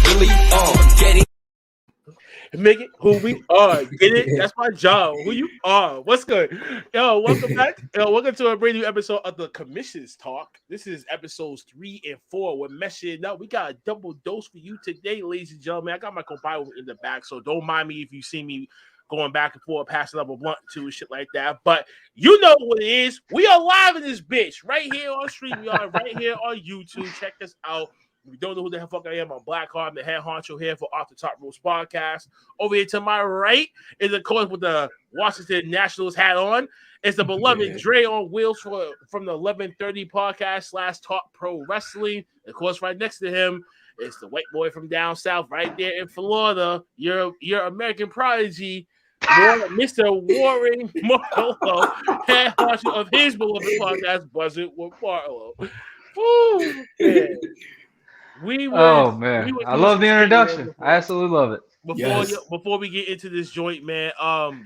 really are. Get it? Make it who we are. Get it? That's my job. Who you are. What's good? Yo, welcome back. Yo, welcome to a brand new episode of the Commissions Talk. This is episodes 3 and 4. We're meshing up. We got a double dose for you today, ladies and gentlemen. I got my compile in the back, so don't mind me if you see me going back and forth, passing up a blunt to and shit like that. But you know what it is. We are live in this bitch right here on StreamYard, right here on YouTube. Check us out. If you don't know who the fuck I am, I'm Black Heart, the head honcho here for Off the Top Rules podcast. Over here to my right is, of course, with the Washington Nationals hat on. It's the beloved Dre on wheels from the 1130 podcast / Talk Pro Wrestling. Of course, right next to him is the white boy from down south, right there in Florida. Your American prodigy, Mr. Warren Marlowe, head honcho of his beloved podcast, Buzzard with Marlowe. Woo, man. I love the introduction. I absolutely love it. Before we get into this joint, man,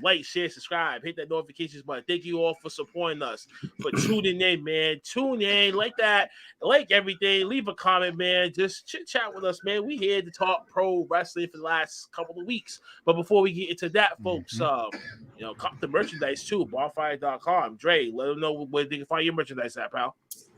like, share, subscribe, hit that notifications button. Thank you all for supporting us, for tuning in, man. Tune in, like that, like everything. Leave a comment, man. Just chit chat with us, man. We here to talk pro wrestling for the last couple of weeks. But before we get into that, folks, cop the merchandise too. Bonfire.com. Dre, let them know where they can find your merchandise at, pal.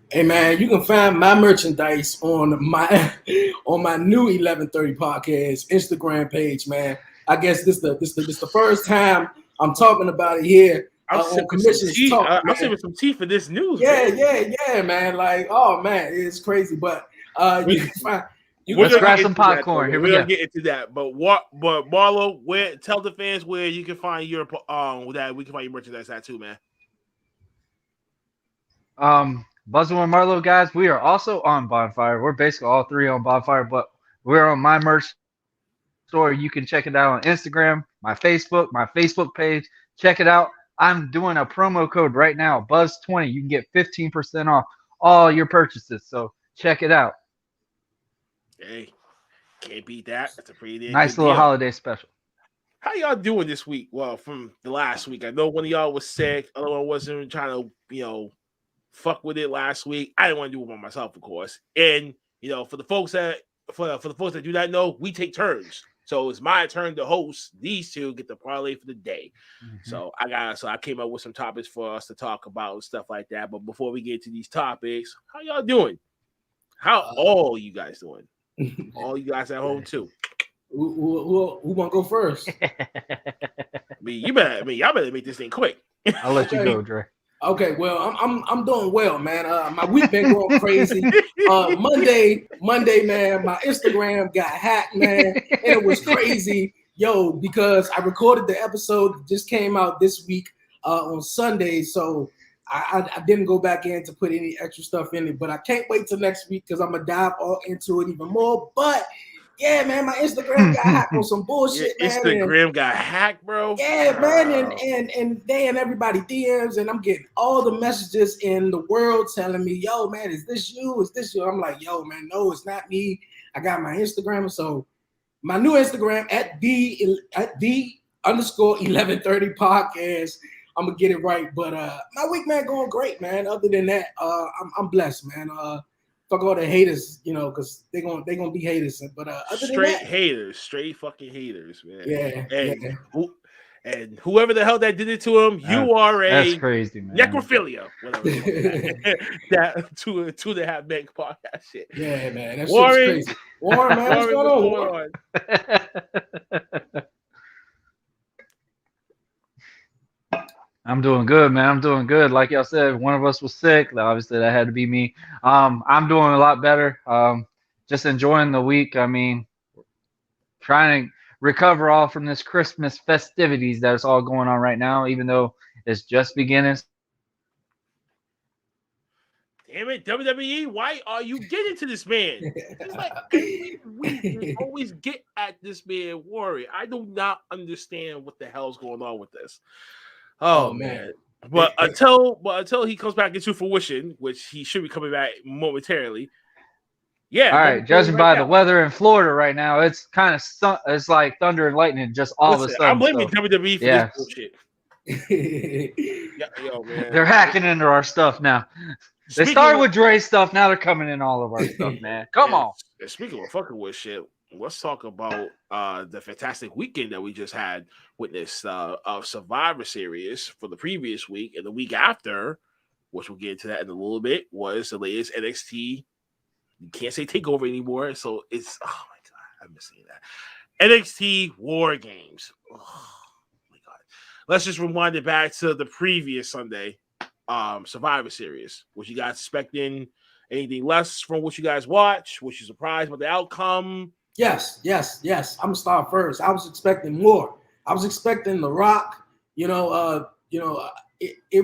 Hey man, you can find my merchandise on my new 1130 podcast Instagram page, man. I guess this the first time I'm talking about it here. I'm Commissions Talk. I'm saving some tea for this news. Yeah, man. Like, oh man, it's crazy. But you can find. Let's grab some popcorn. Here we go. Get into that. But Marlo, tell the fans where you can find your that we can find your merchandise at too, man. Buzzing with Marlowe, guys, we are also on Bonfire. We're basically all three on Bonfire, but we're on my merch store. You can check it out on Instagram, my Facebook page. Check it out. I'm doing a promo code right now, Buzz20. You can get 15% off all your purchases. So check it out. Hey, can't beat that. That's a pretty nice little holiday special. How y'all doing this week? Well, from the last week, I know one of y'all was sick. Other one wasn't trying to, fuck with it last week. I didn't want to do it by myself, of course. And for the folks that do not know, we take turns. So it's my turn to host. These two get the parlay for the day. Mm-hmm. So I came up with some topics for us to talk about and stuff like that. But before we get to these topics, how y'all doing? How all you guys doing? All you guys at home too. Who want to go first? Y'all better make this thing quick. I'll let you go, Dre. Okay, well, I'm doing well, man. My week been going crazy. Monday, man, my Instagram got hacked, man, and it was crazy, because I recorded the episode that just came out this week on Sunday, so I didn't go back in to put any extra stuff in it, but I can't wait till next week because I'm gonna dive all into it even more. But yeah, man, my Instagram got hacked on some bullshit, man. Instagram got hacked, bro. Yeah, man, and they and everybody DMs, and I'm getting all the messages in the world telling me, yo, man, is this you? Is this you? I'm like, yo, man, no, it's not me. I got my Instagram, so my new Instagram at _1130 podcast. I'm gonna get it right, but my week, man, going great, man. Other than that, I'm blessed, man. Fuck all the haters, because they gonna be haters. But other than that, straight fucking haters, man. Yeah. And whoever the hell that did it to him, you are that's crazy, man. Necrophilia. Whatever. That 2.5 meg podcast shit. Yeah, man. That shit's crazy. Warren, man, what's going on? I'm doing good, man. I'm doing good. Like y'all said, one of us was sick. Obviously, that had to be me. I'm doing a lot better. Just enjoying the week. I mean, trying to recover all from this Christmas festivities that's all going on right now, even though it's just beginning. Damn it, WWE, why are you getting to this man? It's like we always get at this man, Warrior. I do not understand what the hell's going on with this. Oh man. But until he comes back into fruition, which he should be coming back momentarily. Yeah. All right. Judging by the weather in Florida right now, it's kind of it's like thunder and lightning just all of a sudden. I'm blaming WWE for this bullshit. Man. They're hacking into our stuff now. They started with Dre's stuff. Now they're coming in all of our stuff, man. Come on. Speaking of fucking with shit, let's talk about the fantastic weekend that we just had witnessed of Survivor Series for the previous week, and the week after, which we'll get into that in a little bit, was the latest NXT. You can't say takeover anymore, so it's oh my god, I'm missing that NXT War Games. Oh my god, let's just rewind it back to the previous Sunday, Survivor Series. Was you guys expecting anything less from what you guys watched? Was you surprised by the outcome? Yes. I'm gonna start first. I was expecting more. I was expecting The Rock. It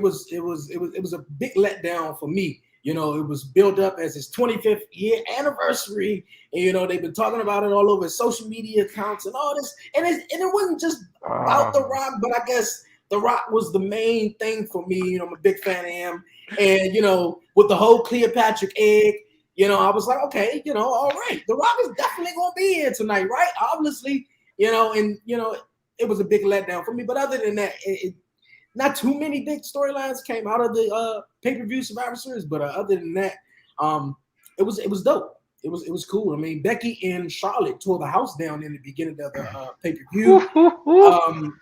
was a big letdown for me. It was built up as his 25th year anniversary, and they've been talking about it all over social media accounts and all this. And it wasn't just about The Rock, but I guess The Rock was the main thing for me. I'm a big fan of him, and with the whole Cleopatra egg. I was like, okay, all right. The Rock is definitely going to be here tonight, right? Obviously, it was a big letdown for me. But other than that, not too many big storylines came out of the pay-per-view Survivor Series. But other than that, it was dope. It was cool. I mean, Becky and Charlotte tore the house down in the beginning of the pay-per-view.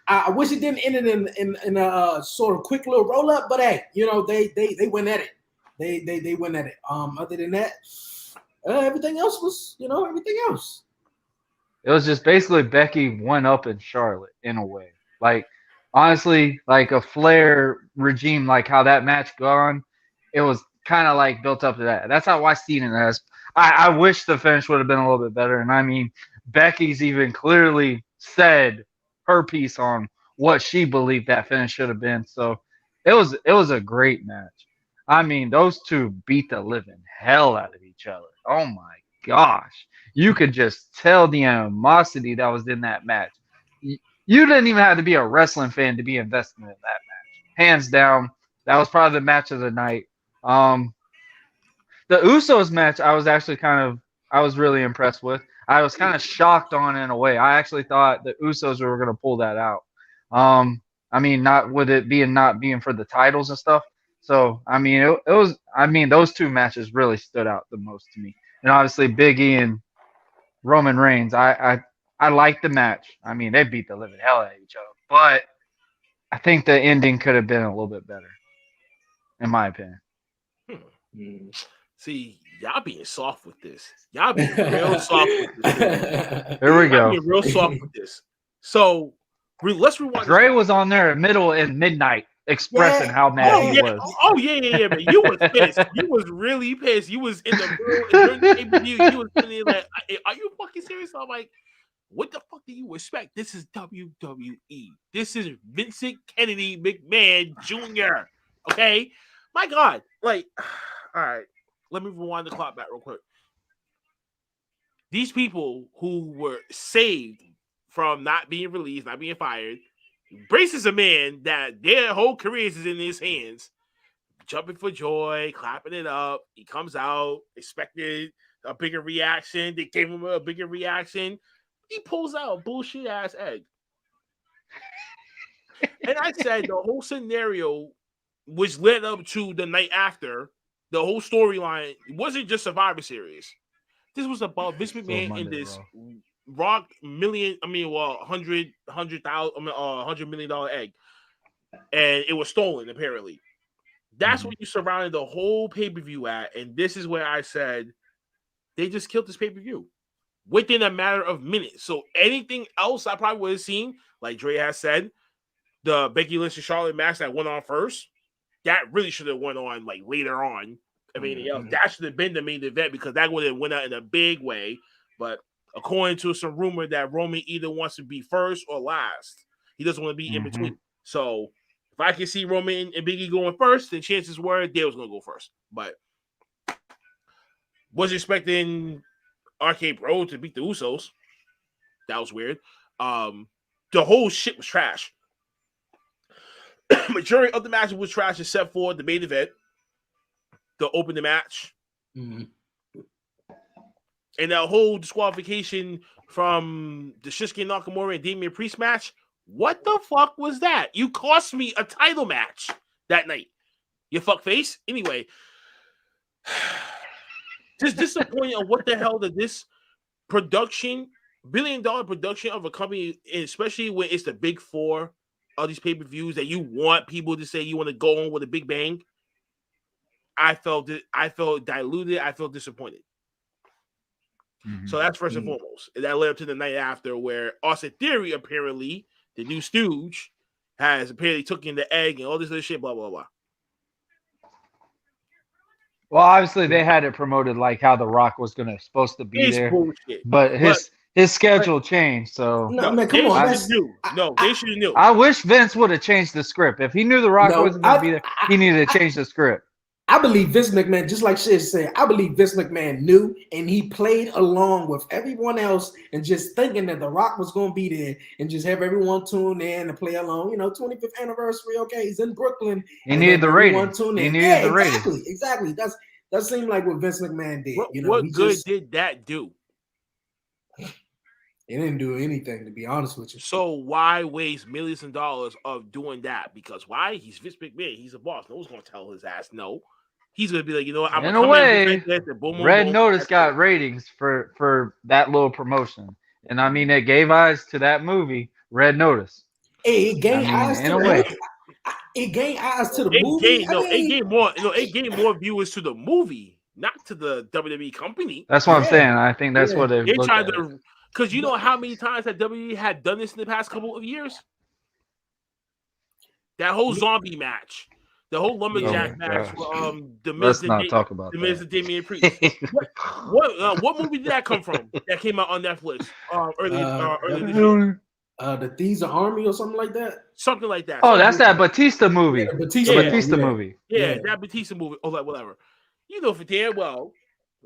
I wish it didn't end in a sort of quick little roll-up, but hey, they went at it. They went at it. Other than that, everything else was, everything else. It was just basically Becky went up in Charlotte in a way. Like, honestly, like a Flair regime, like how that match gone, it was kind of like built up to that. That's how I seen it as. I wish the finish would have been a little bit better. And I mean, Becky's even clearly said her piece on what she believed that finish should have been. So it was a great match. I mean, those two beat the living hell out of each other. Oh my gosh. You could just tell the animosity that was in that match. You didn't even have to be a wrestling fan to be invested in that match. Hands down, that was probably the match of the night. The Usos match, I was really impressed with. I was kind of shocked on in a way. I actually thought the Usos were going to pull that out. I mean, not with it not being for the titles and stuff. So, I mean, it was. I mean, those two matches really stood out the most to me, and obviously Big E and Roman Reigns. I liked the match. I mean, they beat the living hell out of each other, but I think the ending could have been a little bit better, in my opinion. See, y'all being soft with this. Y'all being real soft with this. Here we go. Being real soft with this. So let's rewind. Dre was on there at middle and midnight expressing how mad he was. Oh yeah, man. You was pissed. You was really pissed. You was in the middle during the pay-per-view. You was sitting there like, are you fucking serious? I'm like, what the fuck do you expect? This is WWE. This is Vincent Kennedy McMahon Jr. Okay? My God. Like, all right. Let me rewind the clock back real quick. These people who were saved from not being released, not being fired, embraces a man that their whole careers is in his hands, jumping for joy, clapping it up. He comes out, expected a bigger reaction. They gave him a bigger reaction. He pulls out a bullshit ass egg. And I said the whole scenario which led up to the night after, the whole storyline wasn't just Survivor Series. This was about Vince McMahon in this $100 million egg, and it was stolen apparently. That's what you surrounded the whole pay-per-view at, and this is where I said they just killed this pay-per-view within a matter of minutes. So anything else I probably would have seen, like Dre has said, the Becky Lynch and Charlotte match that went on first, that really should have went on like later on. Anything else, that should have been the main event because that would have went out in a big way. But according to some rumor that Roman either wants to be first or last, he doesn't want to be in between. So if I can see Roman and Big E going first, then chances were they was gonna go first. But was expecting RK Bro to beat the Usos. That was weird. The whole shit was trash. Majority of the matches was trash except for the main event, to open the match. And that whole disqualification from the Shinsuke Nakamura and Damian Priest match. What the fuck was that? You cost me a title match that night. You fuck face. Anyway, just disappointed on what the hell did this production, $1 billion production of a company, especially when it's the big four of these pay-per-views that you want people to say you want to go on with a big bang. I felt diluted. I felt disappointed. Mhm. So that's first and foremost. And that led up to the night after where Austin Theory, apparently, the new stooge, has apparently took in the egg and all this other shit, blah, blah, blah. Well, obviously they had it promoted like how The Rock was supposed to be It's there, bullshit. but his schedule changed. So No, man, come on. They should have knew. I wish Vince would have changed the script. If he knew The Rock wasn't going to be there, he needed to change the script. I believe Vince McMahon, just like Shiz said, I believe Vince McMahon knew and he played along with everyone else and just thinking that The Rock was going to be there and just have everyone tune in and play along. 25th anniversary. Okay, he's in Brooklyn. He needed the rating. He needed the rating. Exactly. That seemed like what Vince McMahon did. What good did that do? It didn't do anything, to be honest with you. So why waste millions of dollars of doing that? Because why? He's Vince McMahon. He's a boss. No one's going to tell his ass no. He's going to be like, you know what? In a way, Red Notice got ratings for that little promotion. And I mean, it gave eyes to that movie, Red Notice. Hey, it gained eyes to the movie. It gained eyes to the movie. It gained more viewers to the movie, not to the WWE company. That's what I'm saying. I think that's what they tried to. Because you know how many times that WWE had done this in the past couple of years? That whole zombie match, the whole lumberjack match. The Miz and Damian Priest. What movie did that come from? That came out on Netflix earlier this year. The Thieves of Army or something like that. Something like that. Oh, that's that Batista movie. Yeah, Batista movie. Yeah, that Batista movie. Oh, like whatever. You know, for damn well,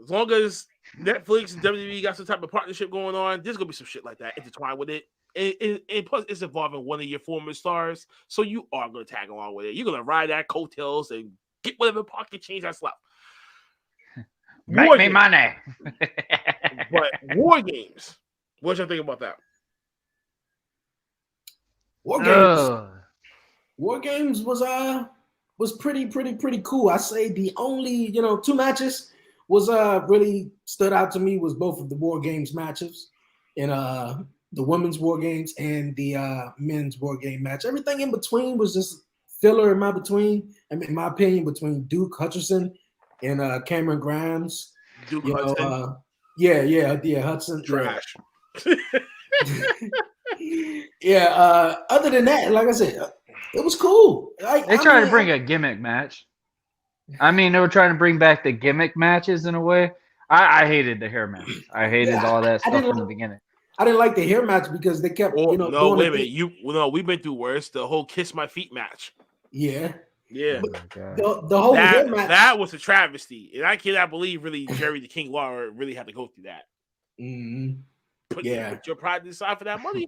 as long as Netflix and WWE got some type of partnership going on, there's gonna be some shit like that intertwined with it. And plus, it's involving one of your former stars, so you are gonna tag along with it. You're gonna ride that coattails and get whatever pocket change that's left. Make me money. But War Games. What y'all think about that? War Games was pretty cool. I say the only 2 matches was really stood out to me was both of the War Games matches, and the women's War Games and the men's War Game match. Everything in between was just filler in my opinion, between Duke Hutcherson and Cameron Grimes. Duke Hudson. Hudson. Trash. Other than that, like I said, it was cool. They tried to bring a gimmick match. I mean, they were trying to bring back the gimmick matches in a way. I hated the hair matches. I hated all that stuff from the beginning. I didn't like the hair match because they kept, wait a minute. We've been through worse. The whole Kiss My Feet match. Yeah. Yeah. The whole hair match. That was a travesty. And I cannot believe really Jerry the King Lawler really had to go through that. Mm-hmm. Put your pride to the side for that money.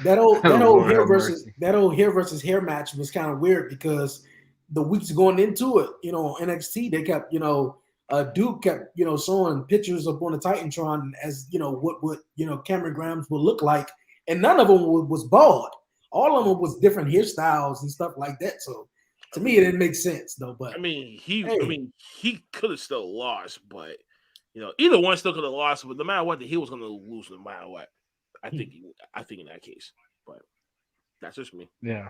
that old hair versus hair match was kind of weird because the weeks going into it, NXT, they kept, Duke kept, showing pictures up on the Titantron as, what Cameron Grimes would look like. And none of them was bald. All of them was different hairstyles and stuff like that. So to me, it didn't make sense though. But he could have still lost, but either one still could have lost. But no matter what, he was going to lose no matter what. I think in that case, but that's just me. Yeah.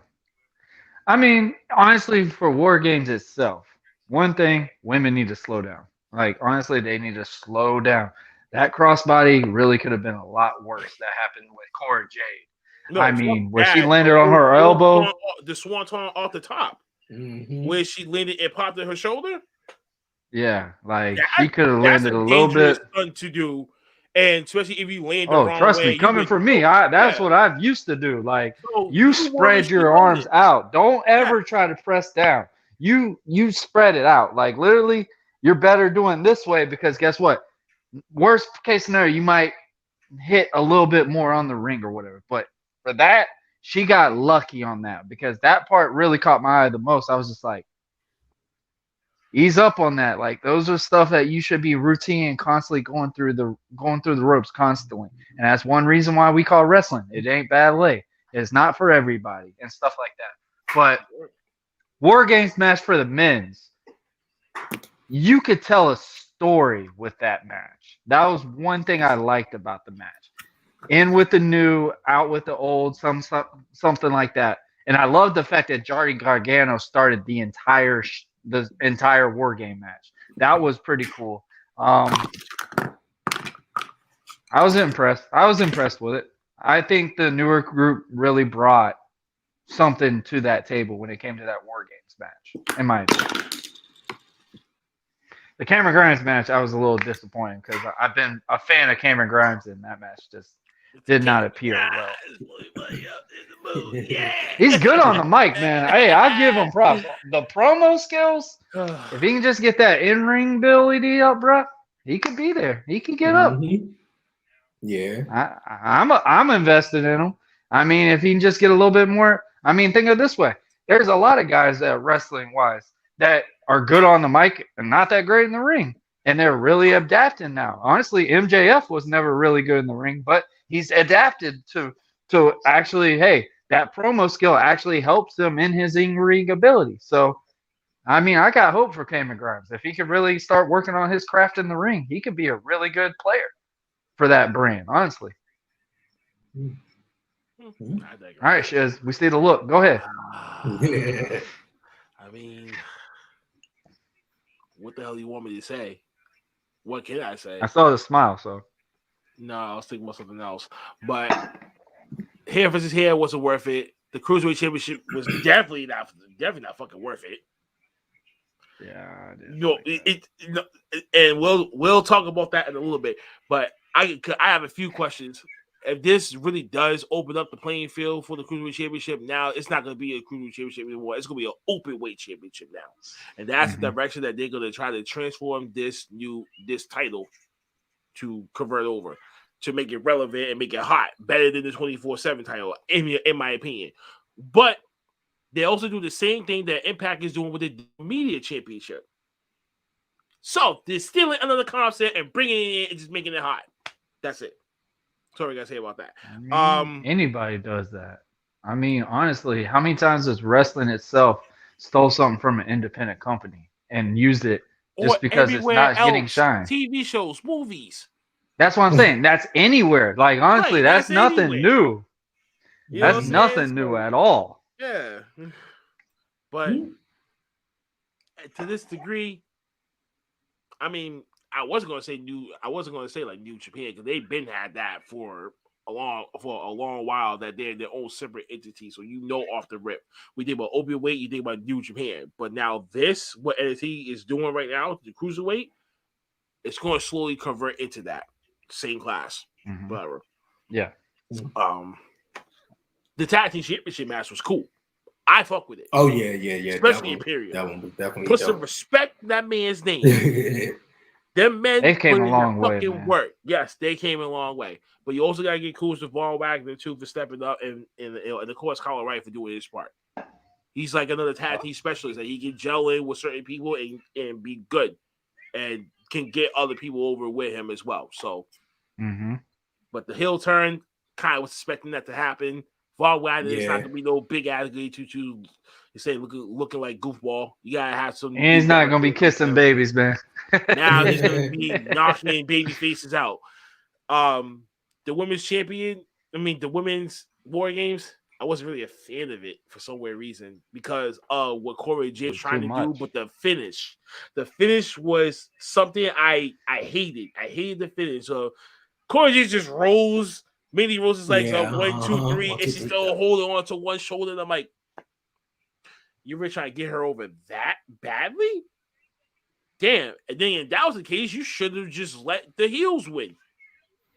I mean, honestly, for War Games itself, one thing, women need to slow down. Like, honestly, they need to slow down. That crossbody really could have been a lot worse that happened with Cora Jade. Where she landed on her elbow. The swanton off the top. Mm-hmm. Where she landed and popped in her shoulder. Yeah, she could have landed a little bit. To do. And especially if you land trust me, coming from me, that's what I've used to do. Like, you spread your arms out. Don't ever try to press down. You spread it out. Like, literally, you're better doing this way because guess what? Worst case scenario, you might hit a little bit more on the ring or whatever. But for that, she got lucky on that because that part really caught my eye the most. I was just like, ease up on that. Like, those are stuff that you should be routine and constantly going through the ropes constantly. And that's one reason why we call wrestling. It ain't ballet. It's not for everybody and stuff like that. But War Games match for the men's, you could tell a story with that match. That was one thing I liked about the match. In with the new, out with the old, something like that. And I love the fact that Johnny Gargano started the entire War Game match. That was pretty cool. I was impressed. I was impressed with it. I think the newer group really brought something to that table when it came to that War Games match, in my opinion. The Cameron Grimes match, I was a little disappointed because I've been a fan of Cameron Grimes, and that match just did not appeal well. He's good on the mic, man. Hey, I give him props. The promo skills, if he can just get that in-ring ability up, bro, he could be there. He can get up. Yeah. I'm invested in him. I mean, if he can just get a little bit more. I mean, think of it this way. There's a lot of guys that wrestling-wise that are good on the mic and not that great in the ring. And they're really adapting now. Honestly, MJF was never really good in the ring, but he's adapted to actually, hey, that promo skill actually helps him in his in-ring ability. So, I mean, I got hope for Cameron Grimes. If he could really start working on his craft in the ring, he could be a really good player for that brand, honestly. All right, Shiz, we see the look. Go ahead. I mean, what the hell do you want me to say? What can I say? I saw the smile, so. No, I was thinking about something else. But hair versus hair wasn't worth it. The Cruiserweight Championship was definitely not fucking worth it. Yeah, and we'll talk about that in a little bit. But I have a few questions. If this really does open up the playing field for the Cruiserweight Championship, now it's not going to be a Cruiserweight Championship anymore. It's going to be an open weight championship now, and that's the direction that they're going to try to transform this title to convert over, to make it relevant and make it hot, better than the 24/7 title, in my opinion. But they also do the same thing that Impact is doing with the Media Championship. So they're stealing another concept and bringing it in and just making it hot. That's it. That's all I gotta say about that. I mean, anybody does that. I mean, honestly, how many times has wrestling itself stole something from an independent company and used it just because it's not getting shine? TV shows, movies. That's what I'm saying. That's anywhere. Like, honestly, that's nothing new. That's nothing new at all. Yeah. But to this degree, I mean, I wasn't going to say like New Japan, because they've been had that for a long while, that they're their own separate entity. So off the rip, we think about Opiate, you think about New Japan, but now what NXT is doing right now, the Cruiserweight, it's going to slowly convert into that same class, whatever. Yeah. The Tag Team Championship match was cool. I fuck with it. Oh yeah. Especially in period. That one was definitely put some respect in that man's name. Them men came a long way. Work. Yes, they came a long way. But you also gotta get kudos to Von Wagner too for stepping up, and of course Kyle Wright for doing his part. He's like another tag team specialist that he can gel in with certain people and be good, and can get other people over with him as well. So, but the heel turn, kind of was expecting that to happen. Von Wagner is not gonna be no big ass to you say looking like goofball. You gotta have some. And he's not gonna be kissing babies, man. Now he's gonna be knocking baby faces out. The women's champion, the women's War Games, I wasn't really a fan of it for some weird reason because of what Corey J was trying to do. But the finish was something I hated. I hated the finish. So Corey J just rose. Minnie Rose is like 1, 2, 3, and she's still holding on to one shoulder. And I'm like, you were trying to get her over that badly? Damn. And then if that was the case, you should have just let the heels win.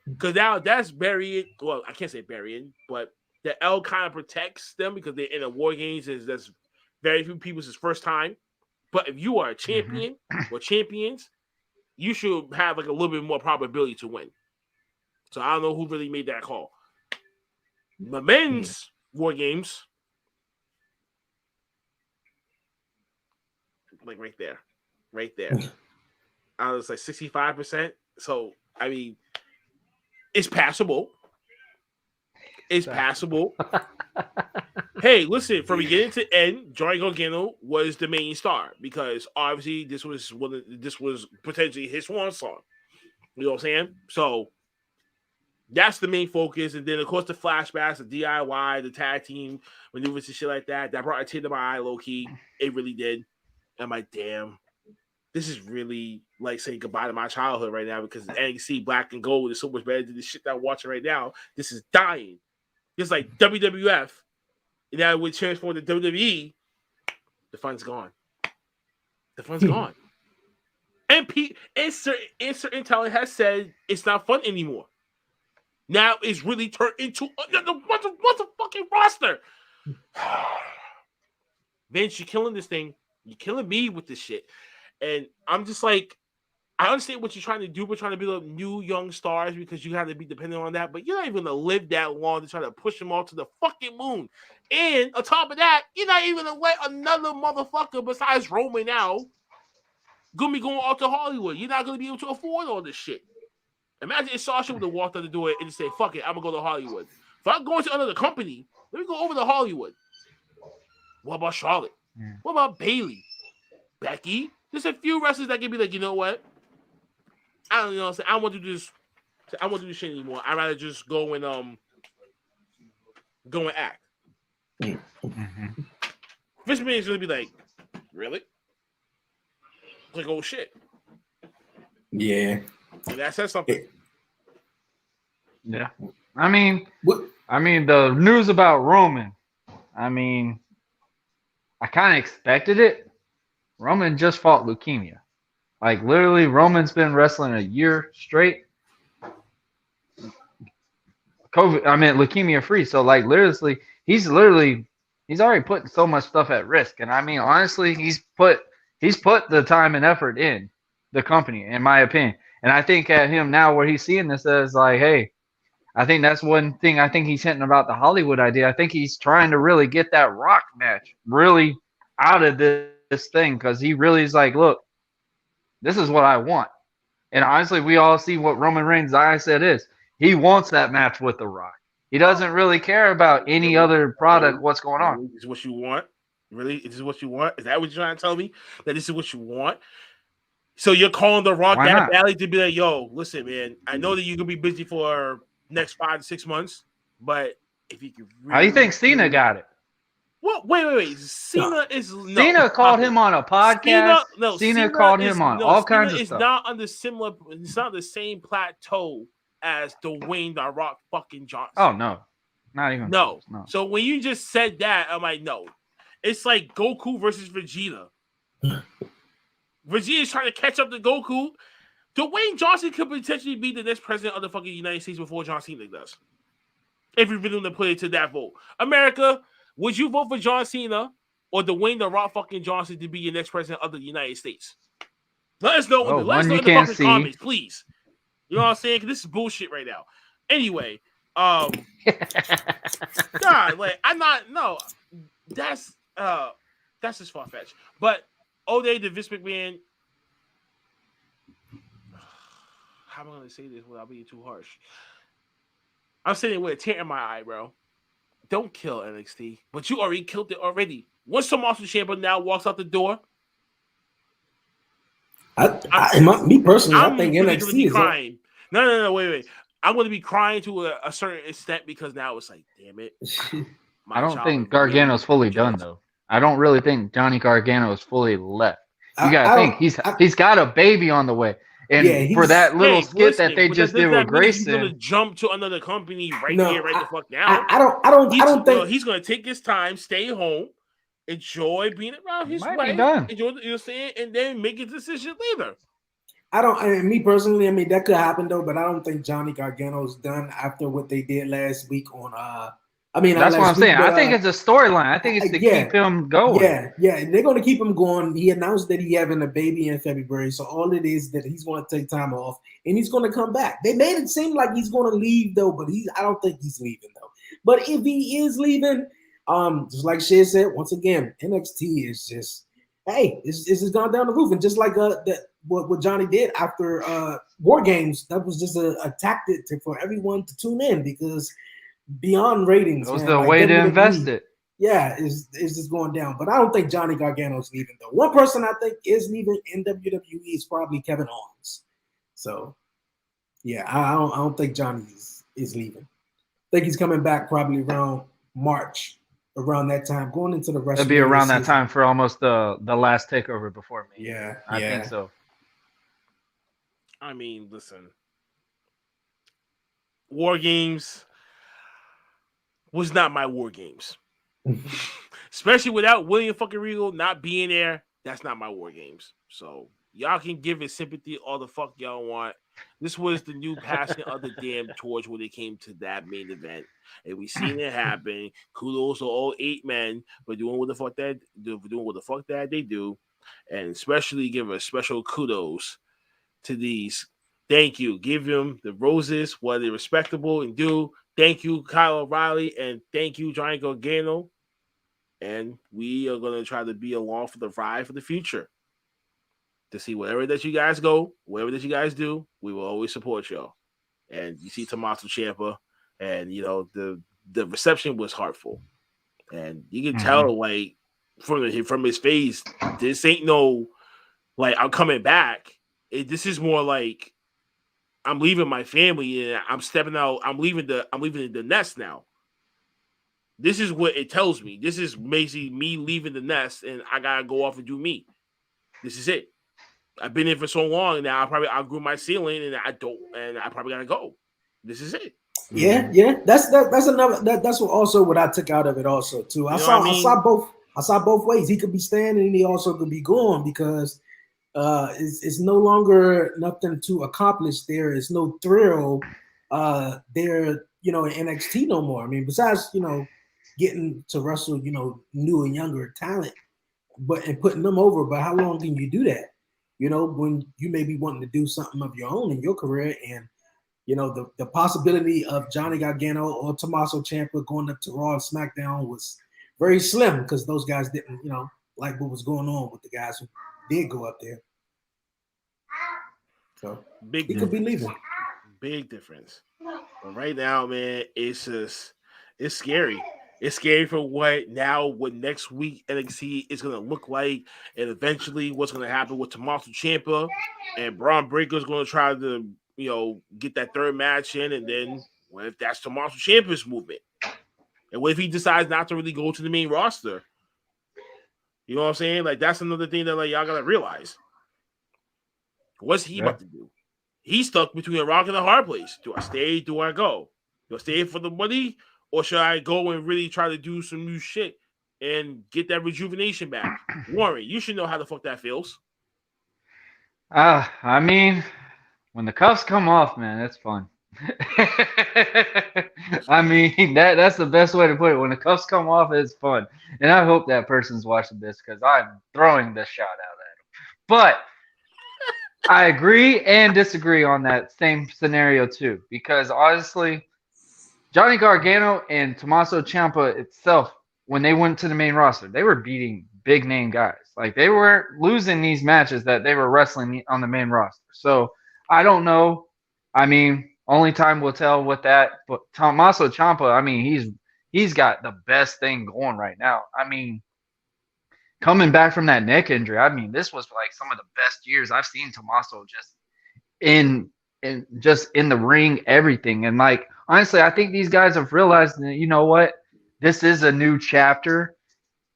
Because now that's burying. Well, I can't say burying, but the L kind of protects them because they're in a War Games. That's very few people's first time. But if you are a champion or champions, you should have like a little bit more probability to win. So I don't know who really made that call. The men's War Games, like right there. I was like 65%. So I mean, it's passable. It's passable. Hey, listen, from beginning to end, Johnny Gargano was the main star because obviously this was potentially his swan song. You know what I'm saying? So that's the main focus, and then of course the flashbacks, the DIY, the tag team maneuvers and shit like that. That brought a tear to my eye, low key. It really did. I'm like, damn, this is really like saying goodbye to my childhood right now because NXT Black and Gold is so much better than the shit that I'm watching right now. This is dying. Just like WWF. And now we transform to WWE, the fun's gone. The fun's gone. And certain talent has said it's not fun anymore. Now it's really turned into another motherfucking roster. Vince, you're killing this thing. You're killing me with this shit. And I'm just like, I understand what you're trying to do. We're trying to build up new young stars because you have to be dependent on that. But you're not even going to live that long to try to push them all to the fucking moon. And on top of that, you're not even going to let another motherfucker besides Roman now going to be going out to Hollywood. You're not going to be able to afford all this shit. Imagine if Sasha would have walked out the door and say, fuck it, I'm going to go to Hollywood. If I'm going to another company, let me go over to Hollywood. What about Charlotte? What about Bayley? Becky? There's a few wrestlers that can be like, you know what? I don't know. I don't want to do this. I won't do this shit anymore. I'd rather just go and act. Mm-hmm. Vince McMahon is gonna be like, really? Like, oh shit. Yeah. And that says something. Yeah. I mean, the news about Roman. I mean, I kind of expected it. Roman just fought leukemia. Like, literally, Roman's been wrestling a year straight. Leukemia free. So, like, literally, he's already putting so much stuff at risk. And I mean, honestly, he's put the time and effort in the company, in my opinion. And I think at him now where he's seeing this as like, hey, I think that's one thing I think he's hinting about the Hollywood idea. I think he's trying to really get that Rock match really out of this thing because he really is like, look, this is what I want. And honestly, we all see what Roman Reigns' mindset is. He wants that match with The Rock. He doesn't really care about any other product, what's going on. This is what you want? Really? Is this what you want? Is that what you're trying to tell me? That this is what you want? So you're calling The Rock that badly to be like, yo, listen, man, I know that you're going to be busy for next 5 to 6 months, but if you can really... How do you think Cena got it? What? Wait. Cena called him on a podcast. Cena called him on all kinds of stuff. It's not the same plateau as Dwayne The Rock fucking Johnson. Oh, no. Not even. No. So when you just said that, I'm like, no. It's like Goku versus Vegeta. Vegeta's trying to catch up to Goku. Dwayne Johnson could potentially be the next president of the fucking United States before John Cena does. If you're willing to put it to that vote. America, would you vote for John Cena or Dwayne The Rock fucking Johnson to be your next president of the United States? Let us know in the fucking comments, please. You know what I'm saying? Because this is bullshit right now. Anyway, God, like that's just far fetched. But Ode to Vince McMahon. How am I going to say this without being too harsh? I'm sitting with a tear in my eye, bro. Don't kill NXT, but you already killed it already. Once Tommaso Ciampa now walks out the door, me personally, I think NXT is crying. No, wait. I'm going to be crying to a certain extent because now it's like, damn it. I don't think Gargano's fully done though. I don't really think Johnny Gargano is fully left. You gotta think he's got a baby on the way. And for that little skit that they just did with Grayson, he's gonna jump to another company the fuck now. I don't think he's gonna take his time, stay home, enjoy being around his wife, enjoy, you know what I'm saying, and then make a decision later. Me personally, that could happen though, but I don't think Johnny Gargano's done after what they did last week on that's what I'm saying. I think it's a storyline. I think it's to keep him going. Yeah, they're going to keep him going. He announced that he's having a baby in February, so all it is that he's going to take time off and he's going to come back. They made it seem like he's going to leave though, but I don't think he's leaving though. But if he is leaving, just like Shay said, once again, NXT is just it's just gone down the roof, and just like what Johnny did after War Games, that was just a tactic for everyone to tune in because. Beyond ratings, it was the way to invest it. yeah, is just going down. But I don't think Johnny Gargano's leaving though. One person I think is leaving in WWE is probably Kevin Owens. So yeah, I don't think Johnny is leaving. I think he's coming back probably around March, around that time, going into the It'll be WrestleMania around that season. time for almost the last takeover before me. Yeah, I think so. I mean, listen, War Games was not my War Games, especially without William fucking Regal not being there. That's not my War Games. So y'all can give it sympathy all the fuck y'all want. This was the new passing of the damn torch when it came to that main event, and we seen it happen. Kudos to all 8 men for doing what the fuck that they do, and especially give a special kudos to these. Thank you. Give them the roses while they're respectable and due. Thank you, Kyle O'Reilly, and thank you, Johnny Gargano. And we are going to try to be along for the ride for the future. To see wherever that you guys go, whatever that you guys do, we will always support y'all. And you see Tommaso Ciampa, and you know the reception was heartful, and you can tell like from his face, this ain't no like I'm coming back. This is more like I'm leaving my family and I'm stepping out. I'm leaving the nest now. This is what it tells me. This is basically me leaving the nest, and I gotta go off and do me. This is it. I've been in for so long now. I probably outgrew my ceiling, and I probably gotta go. This is it. Yeah. That's another. That's what I took out of it also too. I saw both ways. He could be staying, and he also could be going because it's no longer nothing to accomplish there. It's no thrill there, in NXT no more. I mean, besides, getting to wrestle, new and younger talent, and putting them over. But how long can you do that? When you may be wanting to do something of your own in your career, and the possibility of Johnny Gargano or Tommaso Ciampa going up to Raw and SmackDown was very slim because those guys didn't, like what was going on with the guys who did go up there. So he could be leaving. Big difference. But right now, man, it's scary. It's scary for what next week NXT is going to look like, and eventually what's going to happen with Tommaso Ciampa, and Braun Breaker is going to try to, get that third match in, and then what if that's Tommaso Ciampa's movement? And what if he decides not to really go to the main roster? You know what I'm saying? Like, that's another thing that, like, y'all got to realize. What's he about to do? He's stuck between a rock and a hard place. Do I stay? Do I go? Do I stay for the money? Or should I go and really try to do some new shit and get that rejuvenation back? Warren, you should know how the fuck that feels. I mean, when the cuffs come off, man, it's fun. I mean, that's the best way to put it. When the cuffs come off, it's fun. And I hope that person's watching this because I'm throwing the shot out at him. But I agree and disagree on that same scenario too, because honestly, Johnny Gargano and Tommaso Ciampa itself, when they went to the main roster, they were beating big name guys. Like they weren't losing these matches that they were wrestling on the main roster. So I don't know. I mean, only time will tell with that. But Tommaso Ciampa, I mean, he's got the best thing going right now. I mean, coming back from that neck injury, I mean, this was like some of the best years I've seen Tommaso just in the ring, everything. And like honestly, I think these guys have realized that, you know what? This is a new chapter.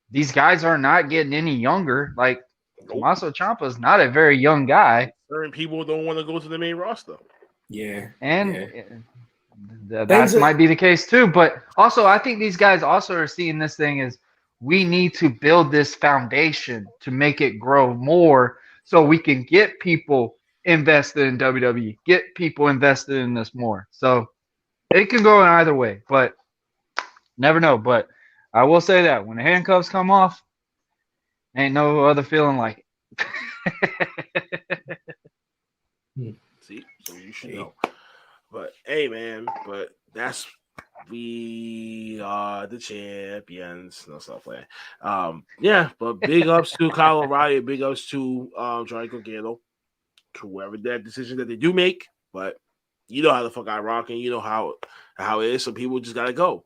These guys are not getting any younger. Like Tommaso Ciampa is not a very young guy. Certain people don't want to go to the main roster. Yeah. And that might be the case too. But also, I think these guys also are seeing this thing as we need to build this foundation to make it grow more so we can get people invested in WWE, get people invested in this more. So it can go in either way, but never know. But I will say that when the handcuffs come off, ain't no other feeling like it. See, so you should know. But hey, man, we are the champions. No stuff like that. Yeah, but big ups to Kyle O'Reilly, big ups to Johnny Gargano, to whoever that decision that they do make. But you know how the fuck I rock, and you know how it is. So people just gotta go.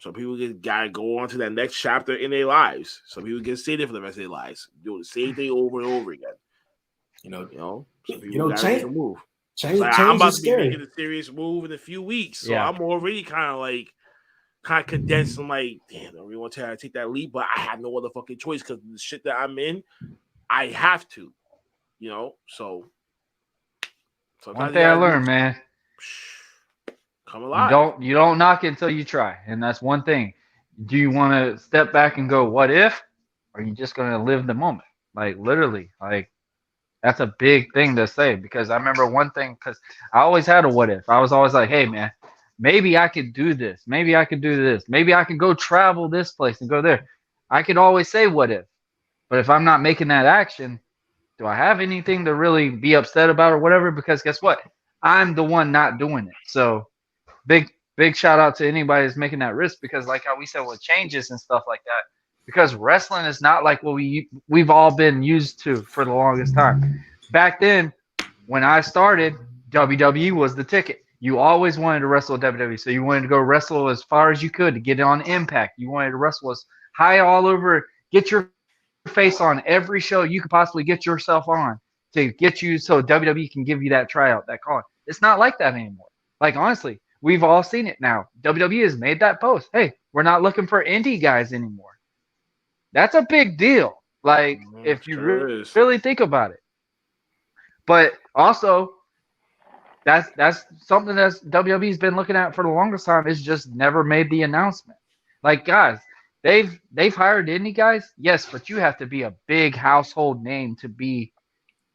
Some people gotta go on to that next chapter in their lives. Some people get stay there for the rest of their lives, doing the same thing over and over again. Some people gotta make a move. Change I'm about is to be scary. making a serious move in a few weeks, so Yeah. I'm already kind of condensed. I'm like, damn, I don't really want to take that leap, but I have no other fucking choice because the shit that I'm in, I have to, So One thing I learned, man. Come alive. You don't knock it until you try, and that's one thing. Do you want to step back and go, what if? Or are you just going to live the moment? Like literally, like that's a big thing to say because I remember one thing because I always had a what if. I was always like, hey man, maybe I could do this. Maybe I could do this. Maybe I could go travel this place and go there. I could always say what if, but if I'm not making that action, do I have anything to really be upset about or whatever? Because guess what? I'm the one not doing it. So big shout out to anybody that's making that risk because like how we said with changes and stuff like that, because wrestling is not like what we've all been used to for the longest time. Back then, when I started, WWE was the ticket. You always wanted to wrestle at WWE, so you wanted to go wrestle as far as you could to get it on Impact. You wanted to wrestle as high all over, get your face on every show you could possibly get yourself on to get you so WWE can give you that tryout, that call. It's not like that anymore. Like honestly, we've all seen it now. WWE has made that post. Hey, we're not looking for indie guys anymore. That's a big deal. Like if you really think about it. But also, that's something that WWE's been looking at for the longest time. It's just never made the announcement. Like guys, they've hired indie guys, yes, but you have to be a big household name to be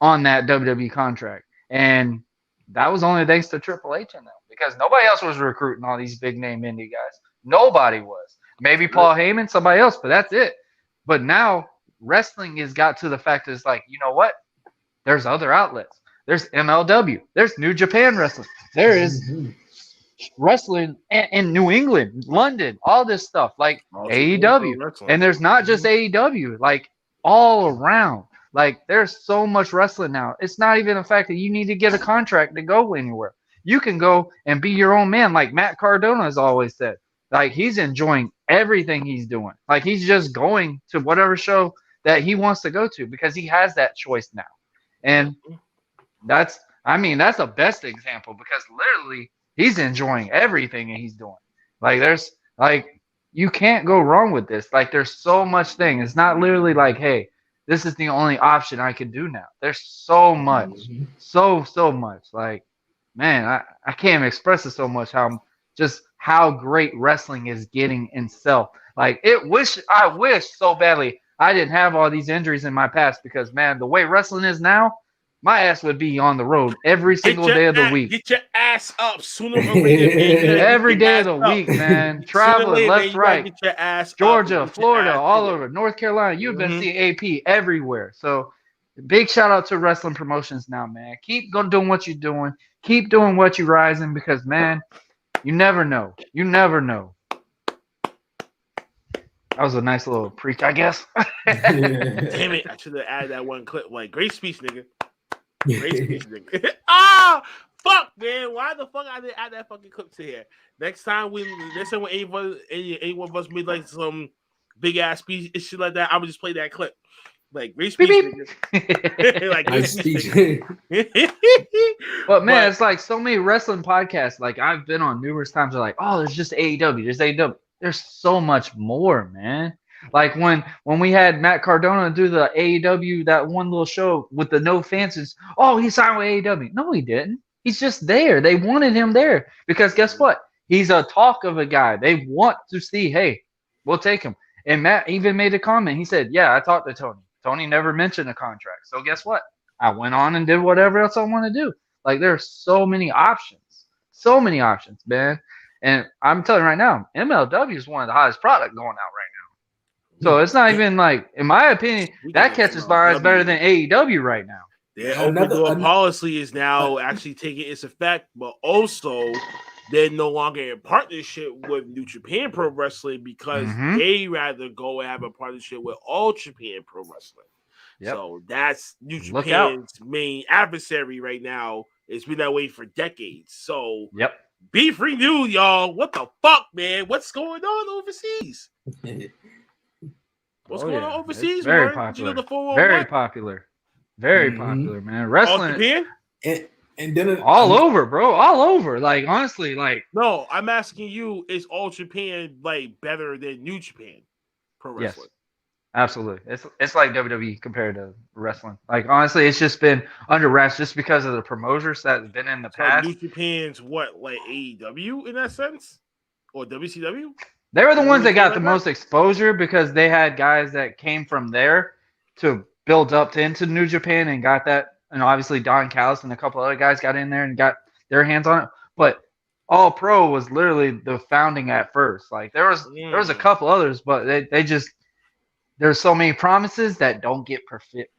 on that WWE contract, and that was only thanks to Triple H and them because nobody else was recruiting all these big name indie guys. Nobody was. Maybe Paul Heyman, somebody else, but that's it. But now wrestling has got to the fact that it's like, you know what? There's other outlets. There's MLW. There's New Japan Wrestling. There is wrestling in New England, London, all this stuff like AEW. And there's not just AEW, like all around. Like there's so much wrestling now. It's not even the fact that you need to get a contract to go anywhere. You can go and be your own man, like Matt Cardona has always said. Like he's enjoying everything he's doing. Like he's just going to whatever show that he wants to go to because he has that choice now. And that's the best example because literally he's enjoying everything that he's doing. Like there's like you can't go wrong with this. Like there's so much thing. It's not literally like, hey, this is the only option I can do now. There's so much. So much. Like, man, I can't express it so much how great wrestling is getting itself. Like I wish so badly I didn't have all these injuries in my past because man, the way wrestling is now, my ass would be on the road every single day of the week. Get your ass up sooner or later. Every day of the week, man. Traveling left, right. Get your ass Georgia, up, Florida, all over. North Carolina. You've been seeing AP everywhere. So big shout out to wrestling promotions now, man. Keep doing what you're doing. Keep doing what you're rising because, man, you never know. You never know. That was a nice little preach, I guess. Damn it. I should have added that one clip. Like, great speech, nigga. Great speech, nigga. Ah, fuck, man. Why the fuck I didn't add that fucking clip to here? Next time when any one of us made like some big ass speech and shit like that, I would just play that clip. Like, great speech, nigga. Like, great speech. But man, it's like so many wrestling podcasts. Like I've been on numerous times. They're like, oh, there's just AEW. There's AEW. There's so much more, man. Like when we had Matt Cardona do the AEW, that one little show with the no fans, oh, he signed with AEW. No, he didn't. He's just there. They wanted him there because guess what? He's a talk of a guy. They want to see, hey, we'll take him. And Matt even made a comment. He said, yeah, I talked to Tony. Tony never mentioned a contract. So guess what? I went on and did whatever else I want to do. Like there's so many options. So many options, man. And I'm telling you right now, MLW is one of the hottest product going out right now. So it's not even like, in my opinion, that catches my eyes better than AEW right now. Their open door policy is now actually taking its effect, but also they're no longer in partnership with New Japan Pro Wrestling because they rather go and have a partnership with All Japan Pro Wrestling. Yep. So that's New Japan's main adversary right now. It's been that way for decades. So Beef renewed, y'all. What the fuck, man? What's going on overseas? What's going on overseas, It's very man? popular. You know the 401? Very popular. Very Mhm. popular, man. All Wrestling Japan? And then all over, bro. All over. Like honestly, like No, I'm asking you, is All Japan like better than New Japan Pro yes. Wrestling? Absolutely. It's like WWE compared to wrestling. Like honestly, it's just been under wraps just because of the promoters that's been in the So past. New Japan's what, like AEW in that sense? Or WCW? They were the ones that Anything got like the that? most exposure because they had guys that came from there to build up into New Japan and got that. And obviously Don Callis and a couple other guys got in there and got their hands on it. But All Pro was literally the founding at first. Like there was a couple others, but they just there's so many promises that don't get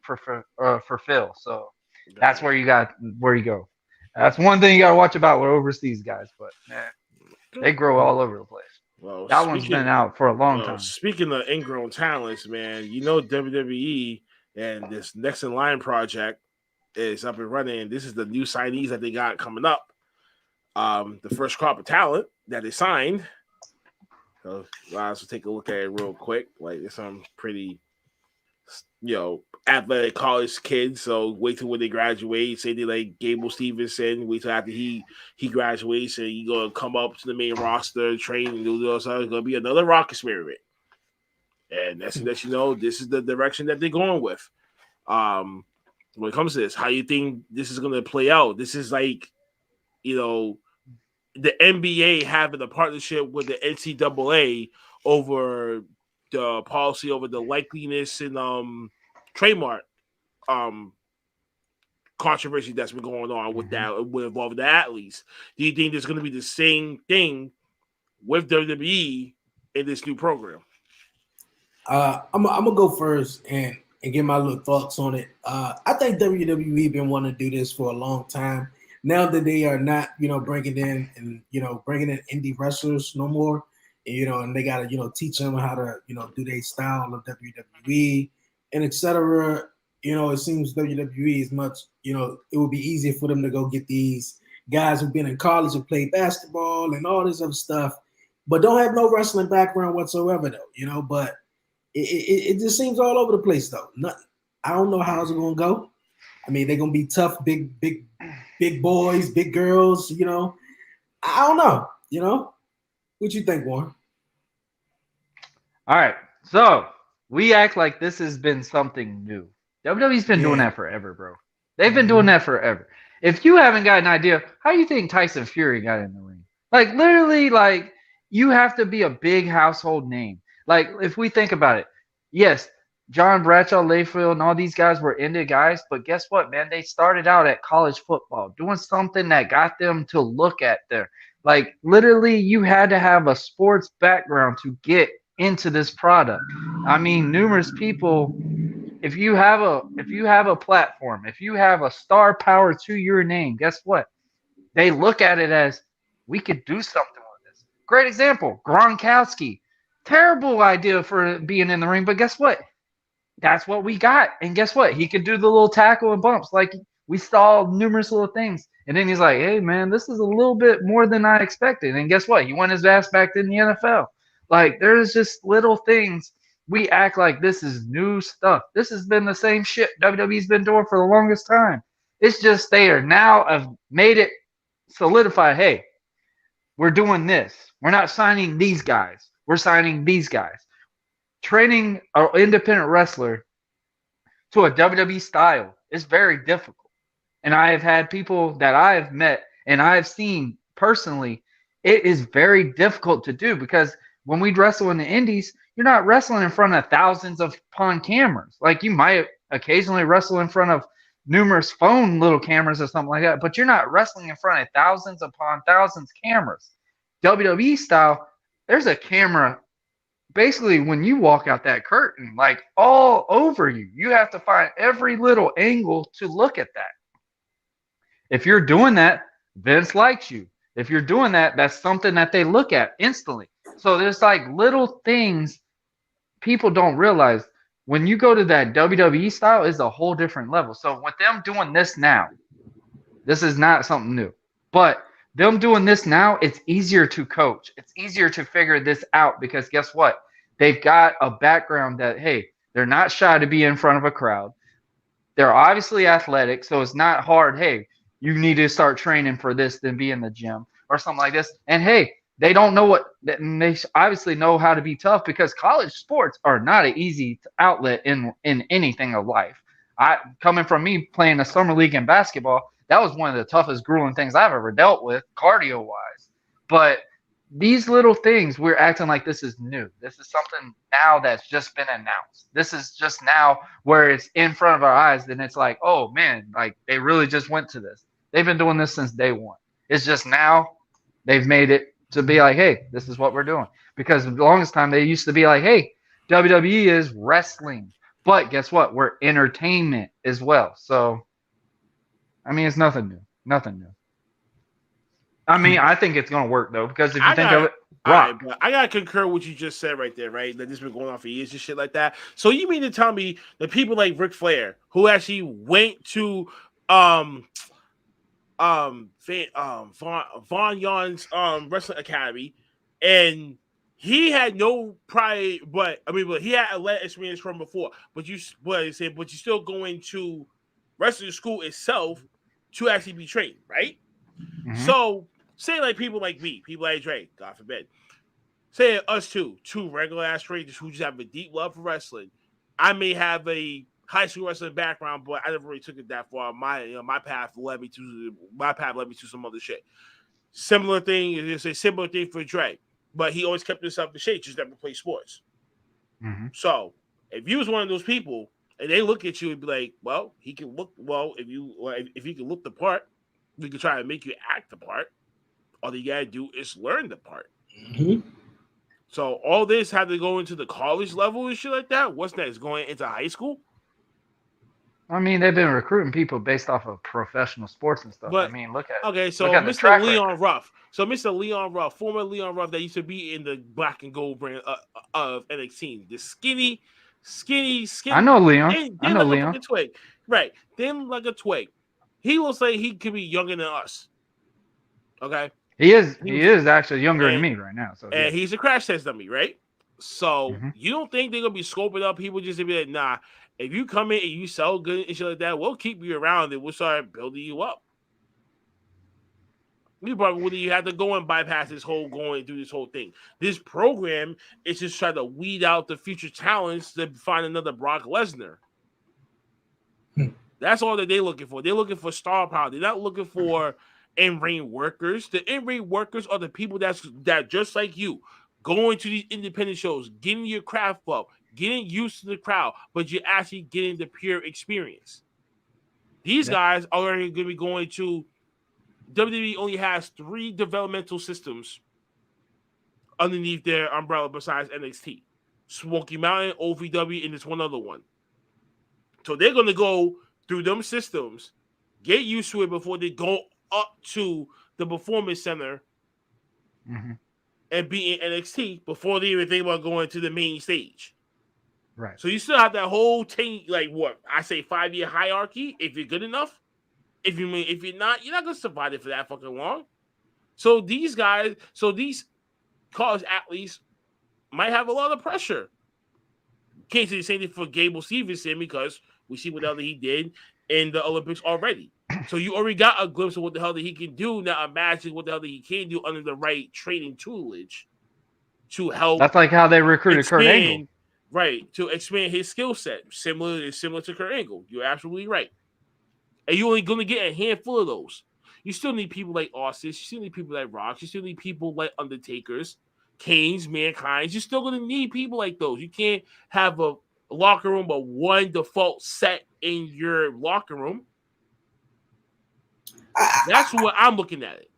fulfilled. So that's where you go. That's one thing you got to watch about with overseas guys. But they grow all over the place. Well, That one's been out for a long time. Speaking of ingrown talents, man, you know WWE and this Next in Line project is up and running. This is the new signees that they got coming up. The first crop of talent that they signed. So let's take a look at it real quick. Like there's some pretty, athletic college kids. So wait till when they graduate. Say they like Gable Stevenson. Wait till after he graduates and he gonna come up to the main roster, train and do those. So it's gonna be another rock experiment. And that's that this is the direction that they're going with. When it comes to this, how you think this is gonna play out? This is like, the NBA having a partnership with the NCAA over the policy over the likeliness and trademark controversy that's been going on with that with involving the athletes. Do you think there's going to be the same thing with WWE in this new program? I'm gonna go first and get my little thoughts on it. I think WWE been wanting to do this for a long time. Now that they are not, bringing in indie wrestlers no more, and they got to, teach them how to, do their style of WWE and etc. It seems WWE is much, it would be easier for them to go get these guys who've been in college and played basketball and all this other stuff, but don't have no wrestling background whatsoever, though, but it just seems all over the place, though. I don't know how it's going to go. I mean, they're going to be tough, big boys, big girls, I don't know, What you think, Warren? All right. So we act like this has been something new. WWE's been doing that forever, bro. They've been doing that forever. If you haven't got an idea, how do you think Tyson Fury got in the ring? Like, literally, like, you have to be a big household name. Like, if we think about it, yes, John Bradshaw, Layfield, and all these guys were indie guys, but guess what, man? They started out at college football, doing something that got them to look at there. Like, literally, you had to have a sports background to get into this product. I mean, numerous people, if you have a platform, if you have a star power to your name, guess what? They look at it as, we could do something with this. Great example, Gronkowski. Terrible idea for being in the ring, but guess what? That's what we got. And guess what? He could do the little tackle and bumps. Like, we saw numerous little things. And then he's like, hey, man, this is a little bit more than I expected. And guess what? He won his ass back in the NFL. Like, there's just little things. We act like this is new stuff. This has been the same shit WWE's been doing for the longest time. It's just they are now have made it solidify, hey, we're doing this. We're not signing these guys. We're signing these guys. Training an independent wrestler to a WWE style is very difficult. And I have had people that I have met and I have seen personally, it is very difficult to do because when we wrestle in the indies, you're not wrestling in front of thousands upon cameras. Like, you might occasionally wrestle in front of numerous phone little cameras or something like that, but you're not wrestling in front of thousands upon thousands cameras. WWE style, there's a camera basically when you walk out that curtain, like all over you. You have to find every little angle to look at that. If you're doing that, Vince likes you. If you're doing that, that's something that they look at instantly. So there's like little things people don't realize. When you go to that WWE style, is a whole different level. So with them doing this now, this is not something new. But them doing this now, it's easier to coach. It's easier to figure this out because guess what? They've got a background that, hey, they're not shy to be in front of a crowd. They're obviously athletic, so it's not hard. Hey, you need to start training for this, then be in the gym or something like this. And hey, they don't know they obviously know how to be tough because college sports are not an easy outlet in anything of life. I coming from me playing a summer league in basketball, that was one of the toughest, grueling things I've ever dealt with, cardio wise. But these little things, we're acting like this is new. This is something now that's just been announced. This is just now where it's in front of our eyes. Then it's like, oh man, like they really just went to this. They've been doing this since day one. It's just now they've made it to be like, hey, this is what we're doing. Because the longest time they used to be like, hey, WWE is wrestling. But guess what? We're entertainment as well. So, I mean, it's nothing new. Nothing new. I mean, I think it's going to work, though, because if you think of it, Rock. Right, I got to concur what you just said right there, right? That this has been going on for years and shit like that. So you mean to tell me the people like Ric Flair, who actually went to Von Yon's wrestling academy, and he had no prior, but he had athletic experience from before. But you still going to wrestling school itself to actually be trained, right? Mm-hmm. So say like people like me, people like Dre, God forbid. Say us two regular ass strangers who just have a deep love for wrestling. I may have a high school wrestling background, but I never really took it that far. My path led me to some other shit. Similar thing is a similar thing for Dre, but he always kept himself in shape, just never played sports. Mm-hmm. So if you was one of those people and they look at you and be like, well, he can look if he can look the part, we can try to make you act the part. All you gotta do is learn the part. Mm-hmm. So all this had to go into the college level and shit like that. What's next? Going into high school? I mean, they've been recruiting people based off of professional sports and stuff. But, I mean, look at Mr. Leon Ruff. So Mr. Leon Ruff, former Leon Ruff that used to be in the black and gold brand of NXT. The skinny. I know Leon. I know Leon. Like a twig. Right. Then like a twig. He will say he could be younger than us. Okay. He is actually younger than me right now. So and he's a crash test dummy, right? So you don't think they're gonna be scoping up people just to be like, nah, if you come in and you sell good and shit like that, we'll keep you around and we'll start building you up. You probably wouldn't have to go and bypass going through this whole thing. This program is just trying to weed out the future talents to find another Brock Lesnar. That's all that they're looking for. They're looking for star power. They're not looking for in-ring workers. The in-ring workers are the people that just like you, going to these independent shows, getting your craft up, getting used to the crowd, but you're actually getting the pure experience. These guys are going to be going to WWE. Only has 3 developmental systems underneath their umbrella besides NXT. Smoky Mountain, OVW, and there's one other one. So they're going to go through them systems, get used to it before they go up to the Performance Center and be in NXT before they even think about going to the main stage. Right. So you still have that whole thing, like what I say, 5-year hierarchy. If you're good enough, if you're not, you're not gonna survive it for that fucking long. So these college athletes might have a lot of pressure. Can't say the same thing for Gable Stevenson because we see what the hell that he did in the Olympics already. So you already got a glimpse of what the hell that he can do. Now imagine what the hell that he can do under the right training toolage to help. That's like how they recruited Kurt Angle. Right, to expand his skill set. Similar to Kurt Angle. You're absolutely right. And you're only going to get a handful of those. You still need people like Austin. You still need people like Rock. You still need people like Undertakers, Kane's, Mankind's. You're still going to need people like those. You can't have a locker room but one default set in your locker room. That's what I'm looking at it.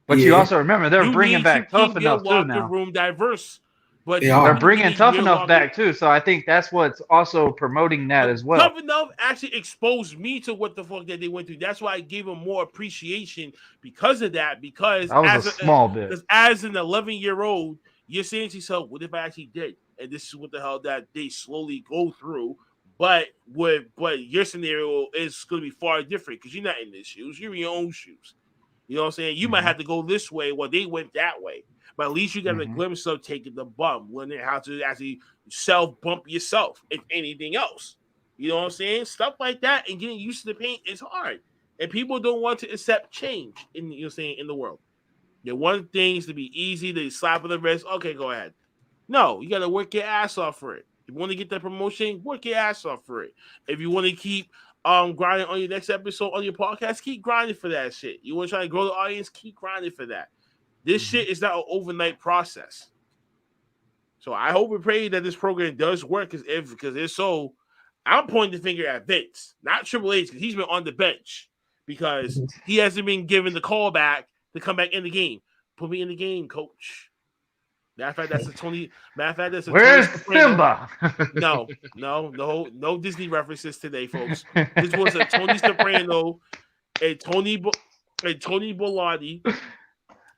But you also remember they're bringing back Tough Enough too now. Room diverse, but they're bringing Tough Enough back too. So I think that's what's also promoting that as well. Tough Enough actually exposed me to what the fuck that they went through. That's why I gave them more appreciation because of that. Because that was a small bit. Because as an 11-year-old, you're saying to yourself, "What if I actually did?" And this is what the hell that they slowly go through. But your scenario is going to be far different because you're not in their shoes. You're in your own shoes. You know what I'm saying? You might have to go this way while they went that way. But at least you got a glimpse of taking the bump, learning how to actually self-bump yourself, if anything else. You know what I'm saying? Stuff like that and getting used to the pain is hard. And people don't want to accept change in the world. They want things to be easy, they slap on the wrist. Okay, go ahead. No, you gotta work your ass off for it. If you want to get that promotion, work your ass off for it. If you want to keep grinding on your next episode on your podcast, keep grinding for that shit. You want to try to grow the audience, keep grinding for that. This shit is not an overnight process. So I hope and pray that this program does work, because if so, I'm pointing the finger at Vince, not Triple H, because he's been on the bench because he hasn't been given the call back to come back in the game. Put me in the game, coach. Matter of fact, that's a Tony. Where's Simba? No Disney references today, folks. This was a Tony Soprano, a Tony Bellotti,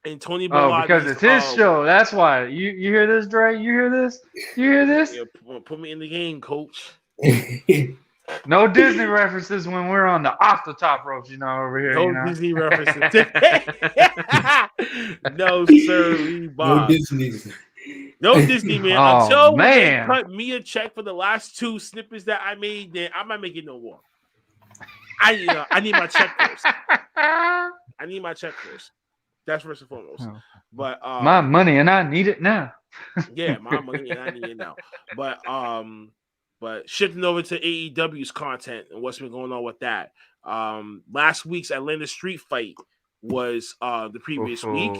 and Tony Bellotti. Oh, because it's his show. That's why. You hear this, Dre? You hear this? You hear this? Yeah, put me in the game, coach. No Disney references when we're on the off the top ropes, over here. No Disney references. No, sir, Bob. No Disney, man. Until they cut me a check for the last 2 snippets that I made, then I'm not making no more. I need my check first. I need my check first. That's first and foremost. But my money and I need it now. Yeah, my money and I need it now. But shifting over to AEW's content and what's been going on with that. Last week's Atlanta Street Fight was the previous week.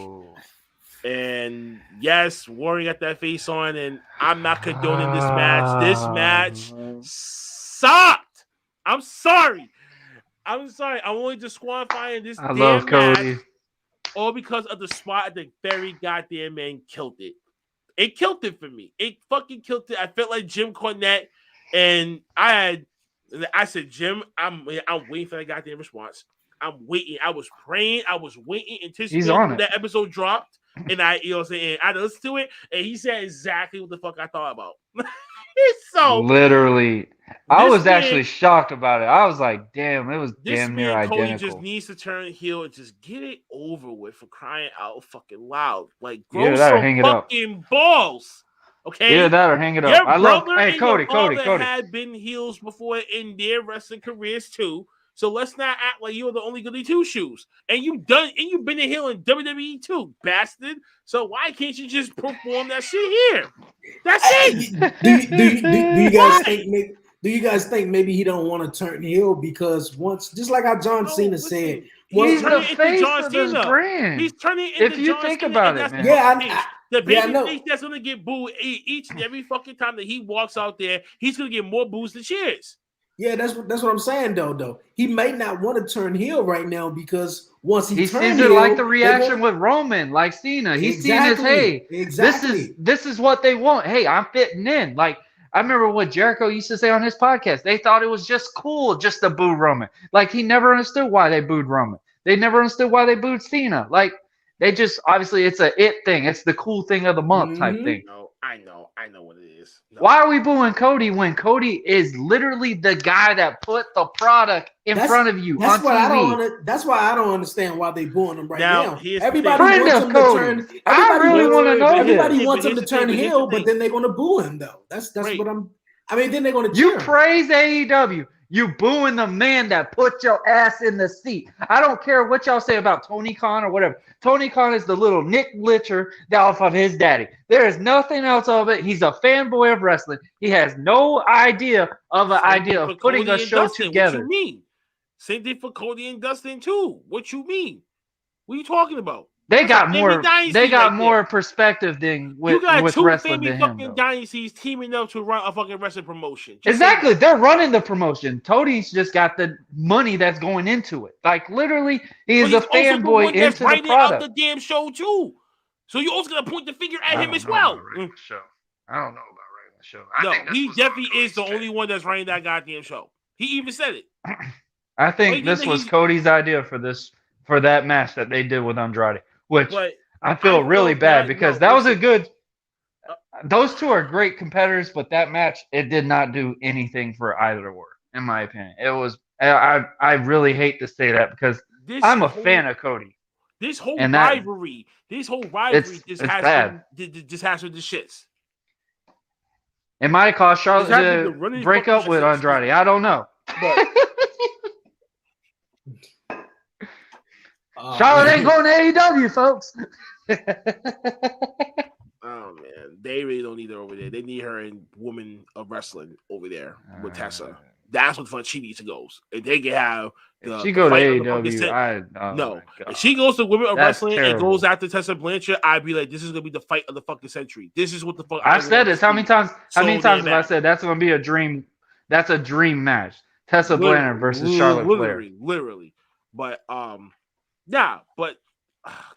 And yes, Warren got that face on, and I'm not condoning this match. This match sucked. I'm sorry. I'm only disqualifying this damn love Cody. Match all because of the spot at the very goddamn end killed it. It killed it for me. It fucking killed it. I felt like Jim Cornette. And I said, Jim, I'm waiting for that goddamn response. I'm waiting. I was praying. I was waiting, anticipating when that episode dropped. And I listened to it, and he said exactly what the fuck I thought about. So literally, I was actually shocked about it. I was like, damn, it was damn near identical. Cody just needs to turn heel and just get it over with, for crying out fucking loud. Like, grow some fucking balls. Okay. Yeah, that or hang it up. I love. Hey, Cody. Had been heels before in their wrestling careers too. So let's not act like you're the only goody two shoes. And you've been a heel in WWE too, bastard. So why can't you just perform that shit here? That's it. Do you guys think maybe he don't want to turn heel because once, just like how John Cena said, he's the face of his brand. He's turning into if you John think Cena, about it, man. Yeah, the baby face that's gonna get booed each and every fucking time that he walks out there, he's gonna get more boos than cheers. Yeah, that's what I'm saying though. He may not want to turn heel right now because once he turns heel, heel, like the reaction with Roman, like Cena. He's seen as, hey, this is what they want. Hey, I'm fitting in. Like, I remember what Jericho used to say on his podcast. They thought it was just cool just to boo Roman. Like, he never understood why they booed Roman. They never understood why they booed Cena. Like, they just, obviously, it's a it thing. It's the cool thing of the month type thing. No, I know what it is. No. Why are we booing Cody when Cody is literally the guy that put the product in front of you on TV? That's why I don't understand why they booing him right now. Everybody wants him to turn. I really want to know. Everybody wants him to turn heel, but then they're going to boo him though. That's what I'm. I mean, then they're going to. You praise AEW. You booing the man that put your ass in the seat. I don't care what y'all say about Tony Khan or whatever. Tony Khan is the little Nick Blitcher off of his daddy. There is nothing else of it. He's a fanboy of wrestling. He has no idea of putting a show together. What you mean? Same thing for Cody and Dustin too. What you mean? What are you talking about? They got more. They got more perspective than with wrestling than him. You got two fucking dynasties teaming up to run a fucking wrestling promotion. Exactly, they're running the promotion. Tody's just got the money that's going into it. Like literally, he's a fanboy into the product. The damn show too. So you also got to point the finger at him as well. Show. I don't know about writing the show. No, he definitely is the only one that's running that goddamn show. He even said it. I think this was Cody's idea for that match that they did with Andrade. Which I feel really bad because that was a good. Those two are great competitors, but that match it did not do anything for either one, in my opinion. It was. I really hate to say that because I'm a fan of Cody. This whole And that- rivalry, it's just bad. has been the shits. It might have caused Charlotte This happened to to running break fucking up with shit. Andrade. I don't know. But Charlotte ain't going to AEW, folks. oh man, they really don't need her over there. They need her in Women of Wrestling over there with Tessa. That's what fun she needs to go. If they can have If she go to fight on the fucking AEW, set- no. my God. If she goes to Women of That's Wrestling and terrible. goes after Tessa Blanchard, I'd be like, this is gonna be the fight of the fucking century. This is what the fuck I've said this. How many times? So How many times damn have I bad. said that's going to be a dream? That's a dream match. Tessa Blanchard versus Charlotte Flair. Literally. But yeah, but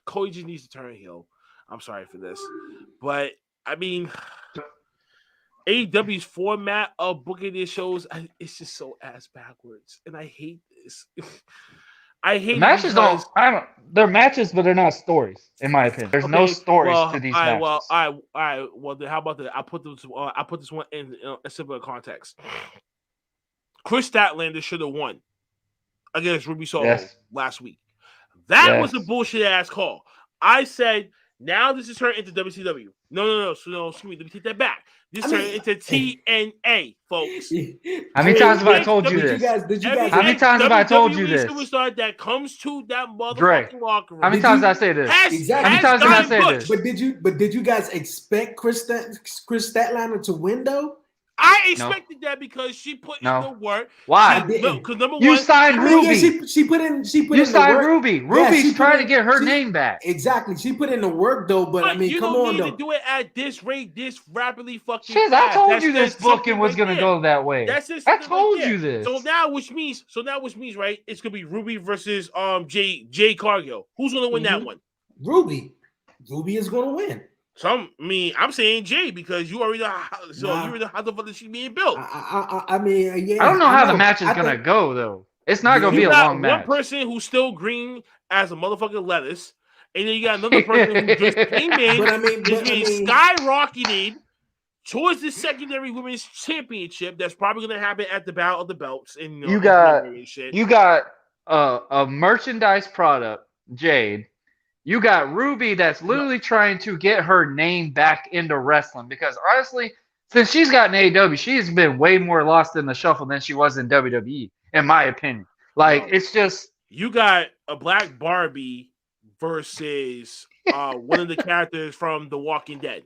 Cody just needs to turn heel. I'm sorry for this, but I mean, AEW's format of booking their shows, it's just so ass backwards, and I hate this. I hate The matches it don't. because- I don't. They're matches, but they're not stories, in my opinion. There's no Okay, stories well, to these all right, matches. Well, all right. Well, then how about that? I put this one in a similar context. Chris Statlander should have won against Ruby Soho Yes. last week. That was a Yes. bullshit ass call. I said, now this is turned into WCW. No. So no, excuse me. Let me take that back. This turned into TNA, folks. How many times have I told you Did you this? guys? Did you Every guys? How many times have I told you WWE this? Superstar that comes to that motherfucking Dre, locker room. How many Did times you- I say this? Exactly. How many times have I said this? But did you guys expect Chris Statlander to win though? I expected that because she put in No. the work. Why? I didn't. No, because number You one, signed I mean, yeah, Ruby. she put in You the signed work. Ruby. Yeah, she Ruby's put trying to in- get her she- name back. Exactly. She put in the work though, but I mean, you come don't on need though. to do it at this rate, this rapidly fucking Shit, I fast. told That's you this just something booking was right gonna there. go that way. That's just I something right told there. you this. So now, which means, right? It's gonna be Ruby versus Jay Cargill. Who's gonna win that Mhm. one? Ruby is gonna win. I'm saying Jay because you already know how. So Nah. you already know how the fuck is she being built. I mean, yeah. I don't know how the know. match is I gonna think- go though. It's not gonna You be a got long one match. person who's still green as a motherfucking lettuce, and then you got another person who just came in, But I mean, is being skyrocketed towards the secondary women's championship. That's probably gonna happen at the Battle of the Belts. And You got- and shit. You got a merchandise product, Jade. You got Ruby that's literally trying to get her name back into wrestling because honestly, since she's gotten AEW, she has been way more lost in the shuffle than she was in WWE, in my opinion. Like it's just You got a black Barbie versus one of the characters from The Walking Dead.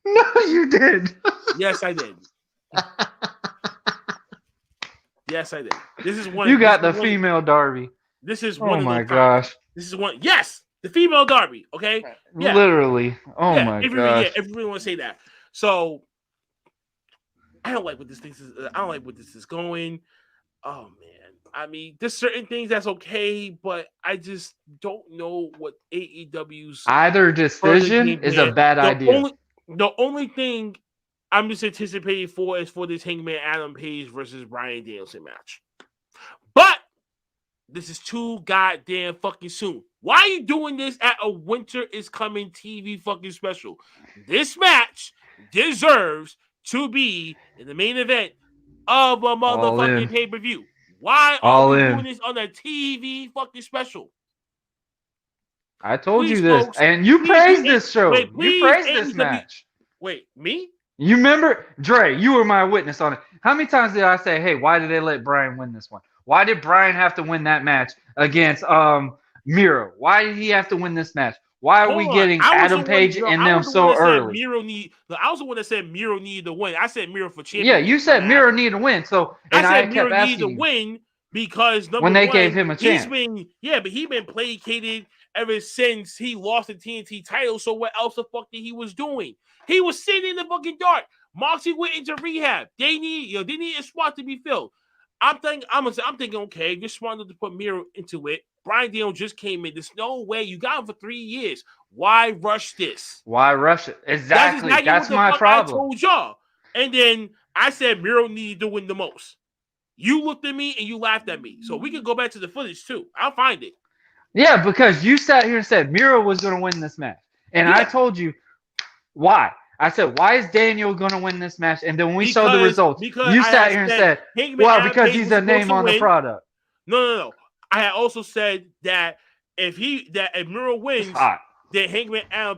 no, you did. Yes, I did. Yes, I did. This is one. You got the this is one- female Darby. This is one. Oh of my those gosh. This is one. Yes, the female Darby. Okay. Yeah. Literally. Oh Yeah, my if you gosh. really want to say that. So I don't like what this thing is. I don't like what this is going. Oh man. I mean, there's certain things that's okay, but I just don't know what AEW's Either decision game is a plan. bad idea. The only thing I'm just anticipating for is for this Hangman Adam Page versus Bryan Danielson match. But this is too goddamn fucking soon. Why are you doing this at a Winter is Coming TV fucking special? This match deserves to be in the main event of a in. motherfucking pay-per-view. Why All are we in. doing this on a TV fucking special? I told Please, you this, folks, and you please, praised please, this show. wait, You please, praised this AEW. match. Wait, me? You remember, Dre? You were my witness on it. How many times did I say, "Hey, why did they let Brian win this one? Why did Brian have to win that match against Miro? Why did he have to win this match? Why are we Hold on. getting I was Adam the one- Page no, and I them was the so one that said early?" I was the one that said Miro needed to win. I said Miro for champion. Yeah, you said Miro needed to win. So, and I, said kept Miro needed to asking, win because number when they one, gave him a chance. But he been placated ever since he lost the TNT title. So what else the fuck did he was doing? He was sitting in the fucking dark. Moxie went into rehab. They need a spot to be filled. I'm thinking, okay, you're smart enough to put Miro into it. Brian Daniel just came in. There's no way. You got him for 3 years. Why rush this? Why rush it? Exactly. That's my problem. I told y'all. And then I said Miro needed to win the most. You looked at me and you laughed at me. So we can go back to the footage too. I'll find it. Yeah, because you sat here and said Miro was going to win this match. And I Yeah. told you why. I said, why is Daniel going to win this match? And then when we saw the results, because you I sat had here and said said, Hangman well, Adam because Page he's was a supposed name to on the win. product. No. I had also said that if Miro wins, hot. then Hangman Adam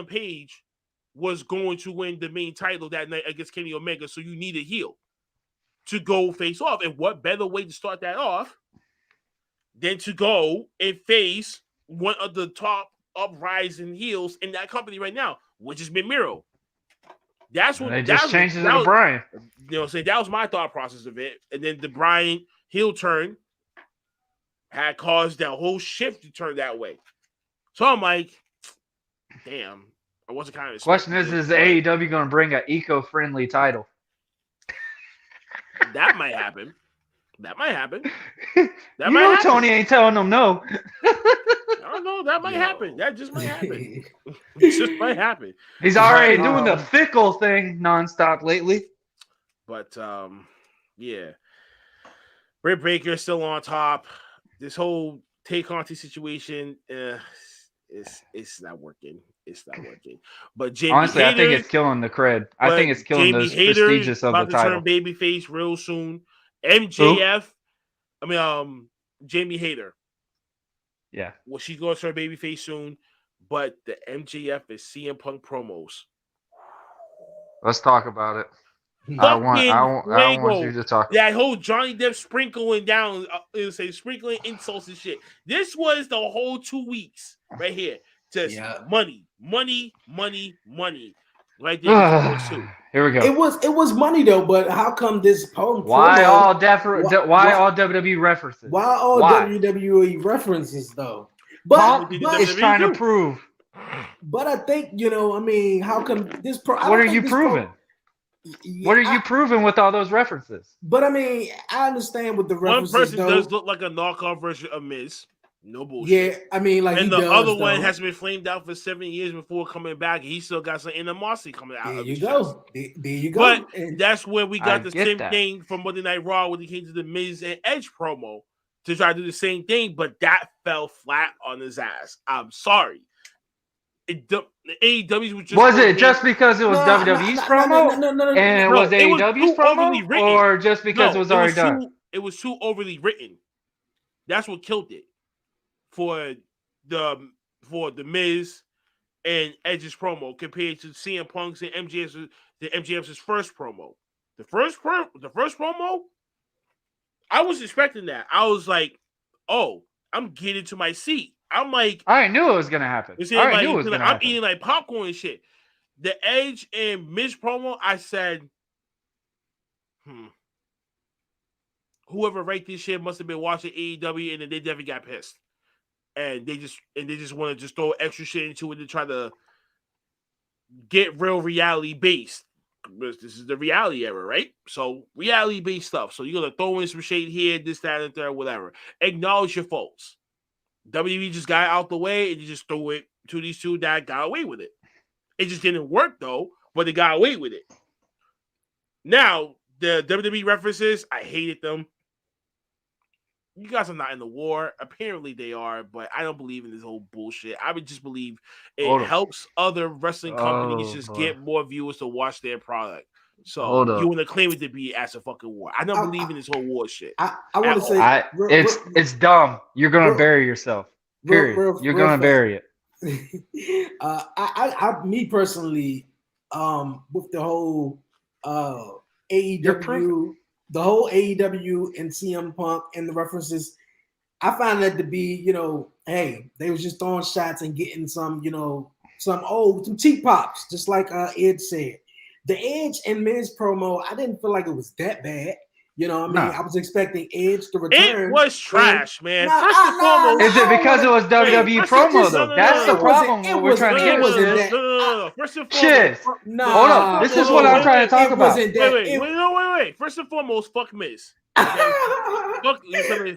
Page was going to win the main title that night against Kenny Omega. So you need a heel to go face off. And what better way to start that off than to go and face one of the top uprising heels in that company right now, which has been Miro. That's what they just changed it to Bryan. You know, so that was my thought process of it. And then the Bryan heel turn had caused that whole shift to turn that way. So I'm like, damn, I wasn't kind of. Question is AEW going to bring an eco-friendly title? That might happen. That might happen. That might happen. Tony ain't telling them no. I don't know. That might happen. That just might happen. It just might happen. He's already doing the fickle thing nonstop lately. But yeah, Britt Baker still on top. This whole Tay Conti situation, it's not working. It's not working. But Jamie honestly, Hayter, I think it's killing the cred. I think it's killing the prestigious of the title. About to turn babyface real soon. MJF. Who? I mean, Jamie Hayter. Yeah. Well, she's going to turn babyface soon, but the MJF is CM Punk promos. Let's talk about it. I want you to talk. That whole Johnny Depp sprinkling down, sprinkling insults and shit. This was the whole 2 weeks right here. Just money. Right there. Here we go. It was money though, but how come this Punk why promo, all WWE references? Why all WWE references though? But it's trying to prove. But I think how come this? What are you proving? What are you proving with all those references? But I mean, I understand with the references. One person does look like a knockoff version of Miz. No bullshit. Yeah, I mean, like, and the other one has been flamed out for 7 years before coming back. He still got some animosity coming out. There you go. There you go. But that's where we got the same thing from Monday Night Raw when it came to the Miz and Edge promo to try to do the same thing, but that fell flat on his ass. I'm sorry. The AEW was just. Was it just because it was WWE's promo? No. And it was AEW's promo? Or just because it was already done? It was too overly written. That's what killed it. For the Miz and Edge's promo compared to CM Punk's and MJF's first promo. The first promo, I was expecting that. I was like, oh, I'm getting to my seat. I'm like, I knew it was gonna happen. I'm eating like popcorn and shit. The Edge and Miz promo, I said, whoever wrote this shit must have been watching AEW and then they definitely got pissed. And they just want to just throw extra shit into it to try to get real reality based. This is the reality era, right? So reality based stuff. So you're gonna throw in some shade here, this, that, and third, whatever. Acknowledge your faults. WWE just got out the way and you just threw it to these two that got away with it. It just didn't work though, but they got away with it. Now the WWE references, I hated them. You guys are not in the war. Apparently they are, but I don't believe in this whole bullshit. I would just believe it helps other wrestling companies get more viewers to watch their product. So you want to claim it to be as a fucking war. I don't believe in this whole war shit. I want to say it's dumb. You're gonna bury yourself. Period. You're gonna bury it. I me personally, with the whole AEW. The whole AEW and CM Punk and the references, I find that to be, hey, they was just throwing shots and getting some cheap pops, just like Ed said. The Edge and Miz promo, I didn't feel like it was that bad. I was expecting Edge to return. It was trash, man. First and foremost, is it because it was WWE promo though? That's the problem. We're trying to get with No. First and foremost, shit. No, hold up. This is what I'm trying to talk about. Wait. First and foremost, fuck Miz. Okay?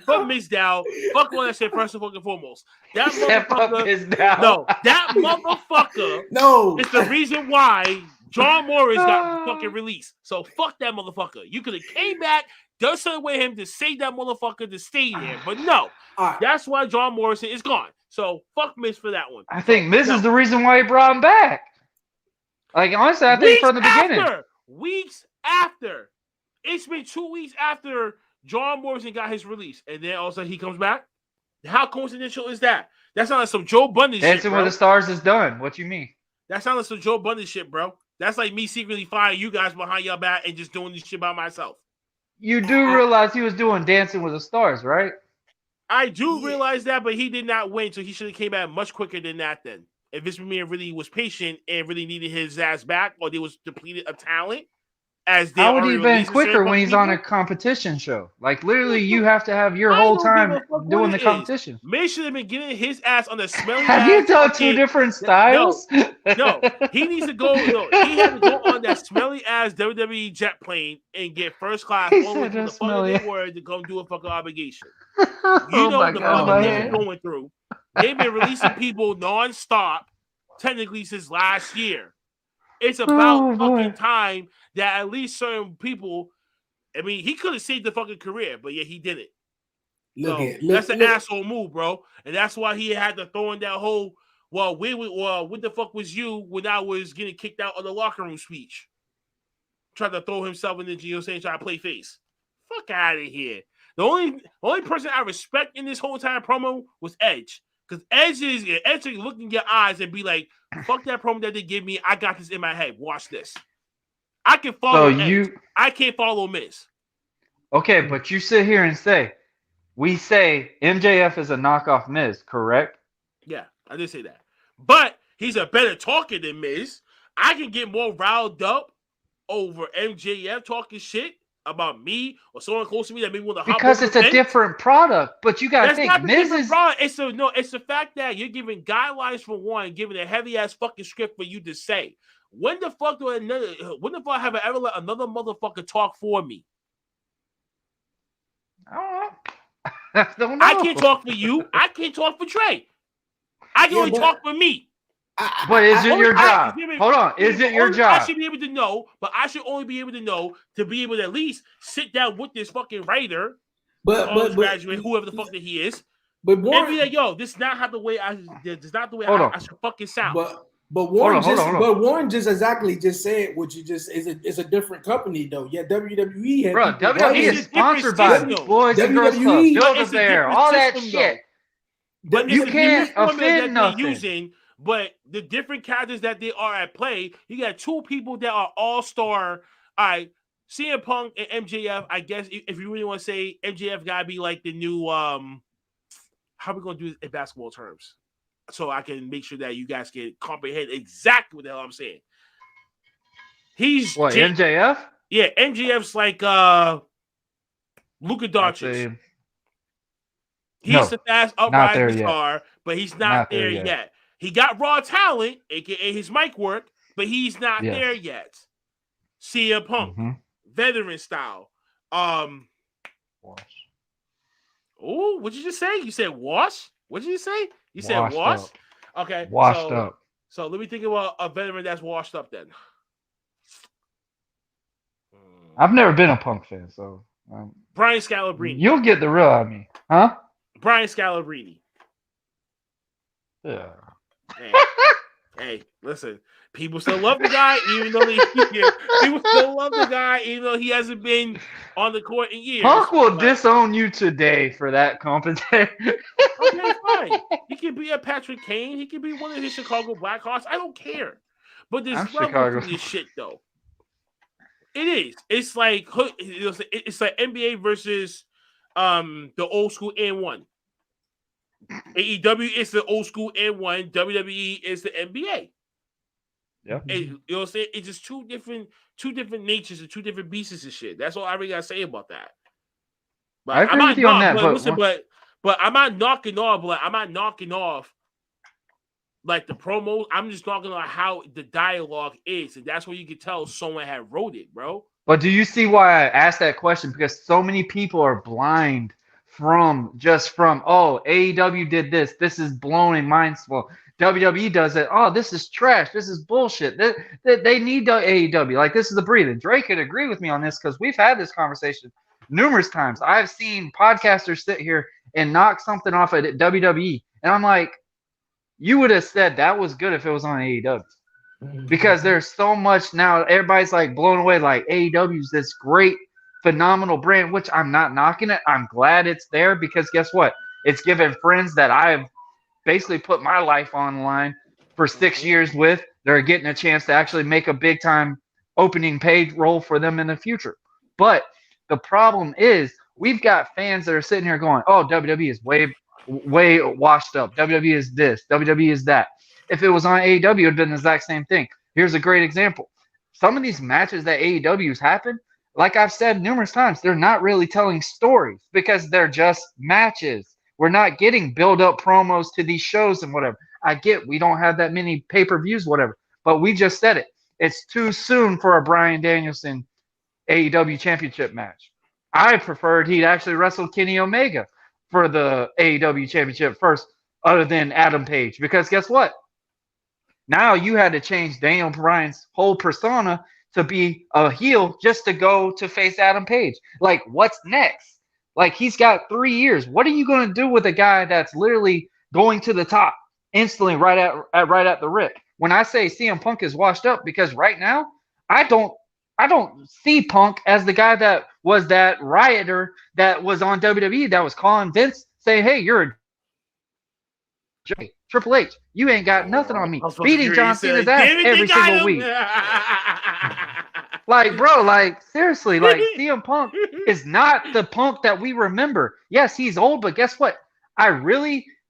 fuck Miz down. Fuck what I said. First and fucking foremost, that motherfucker. No, that motherfucker. No, it's the reason why John Morris got fucking released. So fuck that motherfucker. You could have came back, done something with him to save that motherfucker to stay there. But no, that's why John Morrison is gone. So fuck Miz for that one. I think Miz is the reason why he brought him back. Like, honestly, I think from the beginning. Weeks after. It's been 2 weeks after John Morrison got his release. And then all of a sudden he comes back. How coincidental is that? That sounds like some Joe Budden shit, Dancing bro. with the Stars is done. What you mean? That sounds like some Joe Budden shit, bro. That's like me secretly firing you guys behind your back and just doing this shit by myself. You do realize he was doing Dancing with the Stars, right? I do realize that, but he did not win, so he should have came back much quicker than that then. If Vince McMahon really was patient and really needed his ass back, or they was depleted of talent, as they How would he already been released quicker certain when he's on a people, competition show? Like literally, you have to have your I whole don't give time a fuck what doing it the is. competition. Miz should have been getting his ass on the smelly Have ass you done two fucking- different styles? No, he needs to go. No, he had to go on that smelly ass WWE jet plane and get first class He all the way said to the that's fucking smelly. they were to come do a fucking obligation. Oh You know my the God, fucking my thing head. they're going through. They've been releasing people nonstop, technically since last year. It's about Oh, boy. fucking time that at least certain people. I mean, he could have saved the fucking career, but yeah, he didn't. That's an asshole move, bro, and that's why he had to throw in that whole what the fuck was you when I was getting kicked out of the locker room speech. Tried to throw himself in the Geo saying try to play face. Fuck out of here. The only person I respect in this whole entire promo was Edge. Because Edge is looking in your eyes and be like, fuck that promo that they give me. I got this in my head. Watch this. I can follow Edge. I can't follow Miz. Okay, but you sit here and say MJF is a knockoff Miz, correct? Yeah, I did say that. But he's a better talker than Miz. I can get more riled up over MJF talking shit about me or someone close to me that made me want to hop Because over it's the a fence. different product. But you gotta That's think, not the Miz different is product. It's the fact that you're giving guidelines for one, giving a heavy ass fucking script for you to say. When the fuck have I ever let another motherfucker talk for me? I don't know. I can't talk for you. I can't talk for Trey. I can only talk for me. But is it your job? Hold on. Is it your I job? should be able to know, but I should only be able to know to be able to at least sit down with this fucking writer, college graduate, whoever the fuck that he is, but and be like, "Yo, this is not the way I should fucking sound." But Warren just exactly just said what you just is a different company though. Yeah, WWE had Bro, people WWE writing. is sponsored by system. Boys and Girls Club, WWE Build-A-Bear, all that shit. But You it's a can't different formula offend that nothing. they're using. But the different characters that they are at play, you got two people that are all-star. All right, CM Punk and MJF. I guess if you really want to say MJF gotta be like the new how are we gonna do this in basketball terms? So I can make sure that you guys can comprehend exactly what the hell I'm saying. He's What, MJF? Yeah, MJF's like Luka Doncic. He's the fast uprising star, but he's not there yet. He got raw talent, aka his mic work, but he's not there yet. CM Punk, veteran style. Wash. Oh, what'd you just say? You said wash? What did you say? You said Washed wash? up. Okay. Washed up. So let me think about a veteran that's washed up then. I've never been a Punk fan, so Brian Scalabrine. You'll get the real out of me, huh? Brian Scalabrine. Yeah. Hey, listen. People still love the guy, even though people still love the guy, even though he hasn't been on the court in years. Punk will disown you today for that compensation. Okay, fine. He can be a Patrick Kane. He can be one of his Chicago Blackhawks. I don't care. But there's levels to this shit, though. It is. It's like NBA versus the old school N1. AEW is the old school N1. WWE is the NBA. Yeah. You know what I'm saying? It's just two different natures and two different beasts and shit. That's all I really gotta say about that. But I agree with you on that. But I'm not knocking off. Like, I'm not knocking off like the promos. I'm just talking about how the dialogue is, and that's where you can tell someone had wrote it, bro. But do you see why I asked that question? Because so many people are blind from AEW did this. This is blowing minds. Well, WWE does it. Oh, this is trash. This is bullshit. They need the AEW. Like, this is a breather. Drake could agree with me on this because we've had this conversation numerous times. I've seen podcasters sit here and knock something off at WWE, and I'm like, you would have said that was good if it was on AEW. Because there's so much now. Everybody's like blown away. Like, AEW's this great, phenomenal brand, which I'm not knocking it. I'm glad it's there because guess what? It's given friends that I've basically put my life on the line for 6 years with. They're getting a chance to actually make a big time opening page role for them in the future. But the problem is we've got fans that are sitting here going, "Oh, WWE is way washed up. WWE is this. WWE is that." If it was on AEW, it would have been the exact same thing. Here's a great example. Some of these matches that AEW's happen, like I've said numerous times, they're not really telling stories because they're just matches. We're not getting build up promos to these shows and whatever. I get we don't have that many pay-per-views, whatever, but we just said it. It's too soon for a Bryan Danielson AEW championship match. I preferred he'd actually wrestle Kenny Omega for the AEW championship first, other than Adam Page. Because guess what? Now you had to change Daniel Bryan's whole persona to be a heel just to go to face Adam Page. Like, what's next? Like, he's got 3 years. What are you going to do with a guy that's literally going to the top instantly right at the rip? When I say CM Punk is washed up, because right now I don't see Punk as the guy that was that rioter that was on WWE that was calling Vince saying, "Hey, you're a Triple H, you ain't got nothing on me." Beating John Cena's ass every single week. Like, bro, like, seriously, like, CM Punk is not the Punk that we remember. Yes, he's old, but guess what?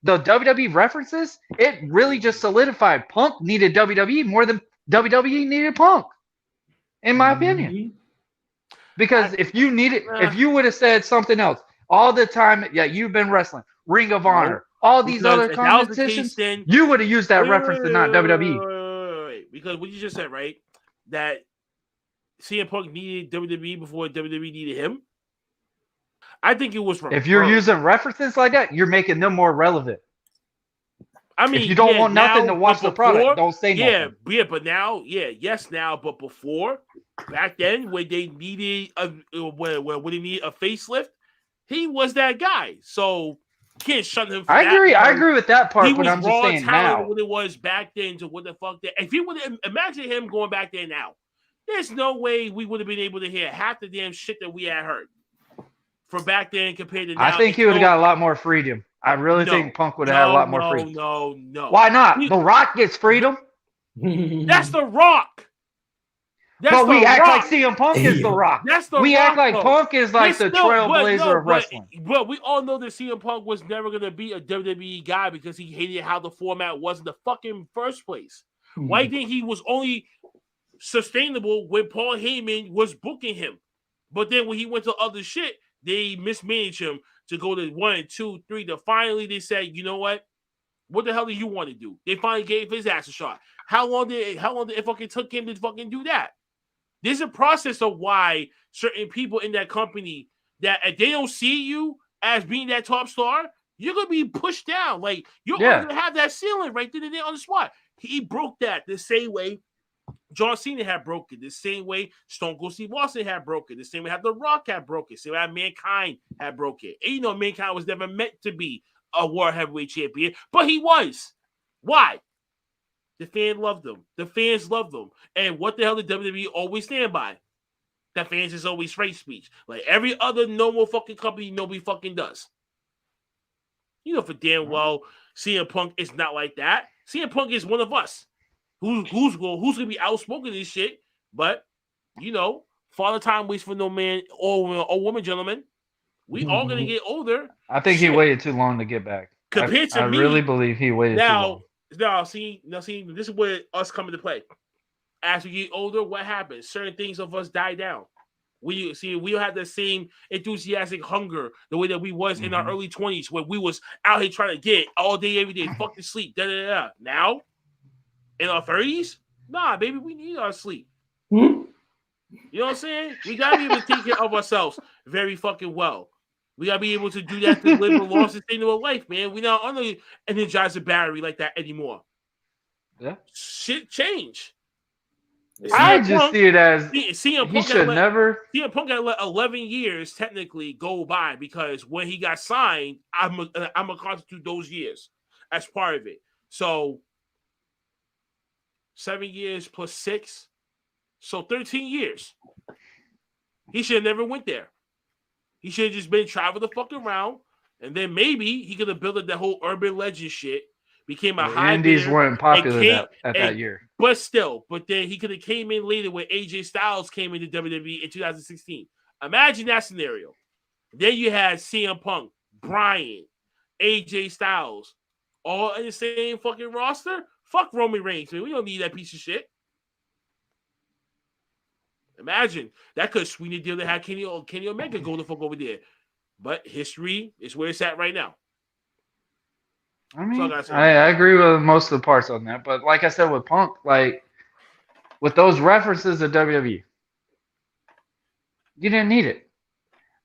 The WWE references, it really just solidified Punk needed WWE more than WWE needed Punk, in my opinion. Because if you would have said something else all the time, yeah, you've been wrestling, Ring of Honor, all these other competitions, you would have used that reference to not WWE. Because what you just said, right? That CM Punk needed WWE before WWE needed him. I think it was if you're using references like that, you're making them more relevant. I mean, if you don't want nothing to watch the product, don't say nothing. Yeah, but now, but before, back then, when they needed when they needed a facelift, he was that guy. So can't shut him. I agree with that part. But I'm just saying now, what it was back then to what the fuck that. If you would imagine him going back there now, there's no way we would have been able to hear half the damn shit that we had heard from back then compared to now. I think he would have got a lot more freedom. I really think Punk would have had a lot more freedom. No. Why not? The Rock gets freedom. That's The Rock. We act like CM Punk is The Rock. We act like Punk is like the trailblazer of wrestling. But we all know that CM Punk was never going to be a WWE guy because he hated how the format was in the fucking first place. Why do you think he was only sustainable when Paul Heyman was booking him? But then when he went to other shit, they mismanaged him to go to 1, 2, 3. To finally they said, you know what? What the hell do you want to do? They finally gave his ass a shot. How long did it fucking took him to fucking do that? There's a process of why certain people in that company that if they don't see you as being that top star, you're gonna be pushed down. Like you're gonna have that ceiling right then and there on the spot. He broke that the same way John Cena had broken, the same way Stone Cold Steve Austin had broken, the same way The Rock had broken, the same way Mankind had broken. And Mankind was never meant to be a World Heavyweight Champion, but he was. Why? The fans loved him. The fans loved him. And what the hell did WWE always stand by? The fans is always free speech. Like every other normal fucking company nobody fucking does. For damn well, CM Punk is not like that. CM Punk is one of us. Who's gonna be outspoken in this shit? But Father Time waits for no man or woman, gentlemen. We all gonna get older. I think he waited too long to get back. Compared to me, I really believe he waited too long. Now, see, this is where us come into play. As we get older, what happens? Certain things of us die down. We don't have the same enthusiastic hunger the way that we was in our early 20s, where we was out here trying to get all day, every day, fucking sleep. Now, in our 30s, nah, baby, we need our sleep. You know what I'm saying? We gotta be able to take care of ourselves very fucking well. We gotta be able to do that to live a long, sustainable life, man. We not on the Energizer battery like that anymore. Yeah, shit change. I just see it as CM Punk got to let 11 years technically go by because when he got signed, I'm gonna constitute those years as part of it. So 7 years plus 6, so 13 years. He should have never went there. He should have just been traveling the fuck around, And then maybe he could have built up that whole urban legend shit, became a The high Indies bidder, weren't popular came- that year. but then he could have came in later when AJ Styles came into WWE in 2016. Imagine that scenario. Then you had CM Punk, Bryan, AJ Styles, all in the same fucking roster. Fuck Roman Reigns, man. We don't need that piece of shit. Imagine that could sweeten the deal to have Kenny Omega go the fuck over there. But history is where it's at right now. I mean, all I gotta say. I agree with most of the parts on that, but like I said with Punk, like with those references to WWE, you didn't need it.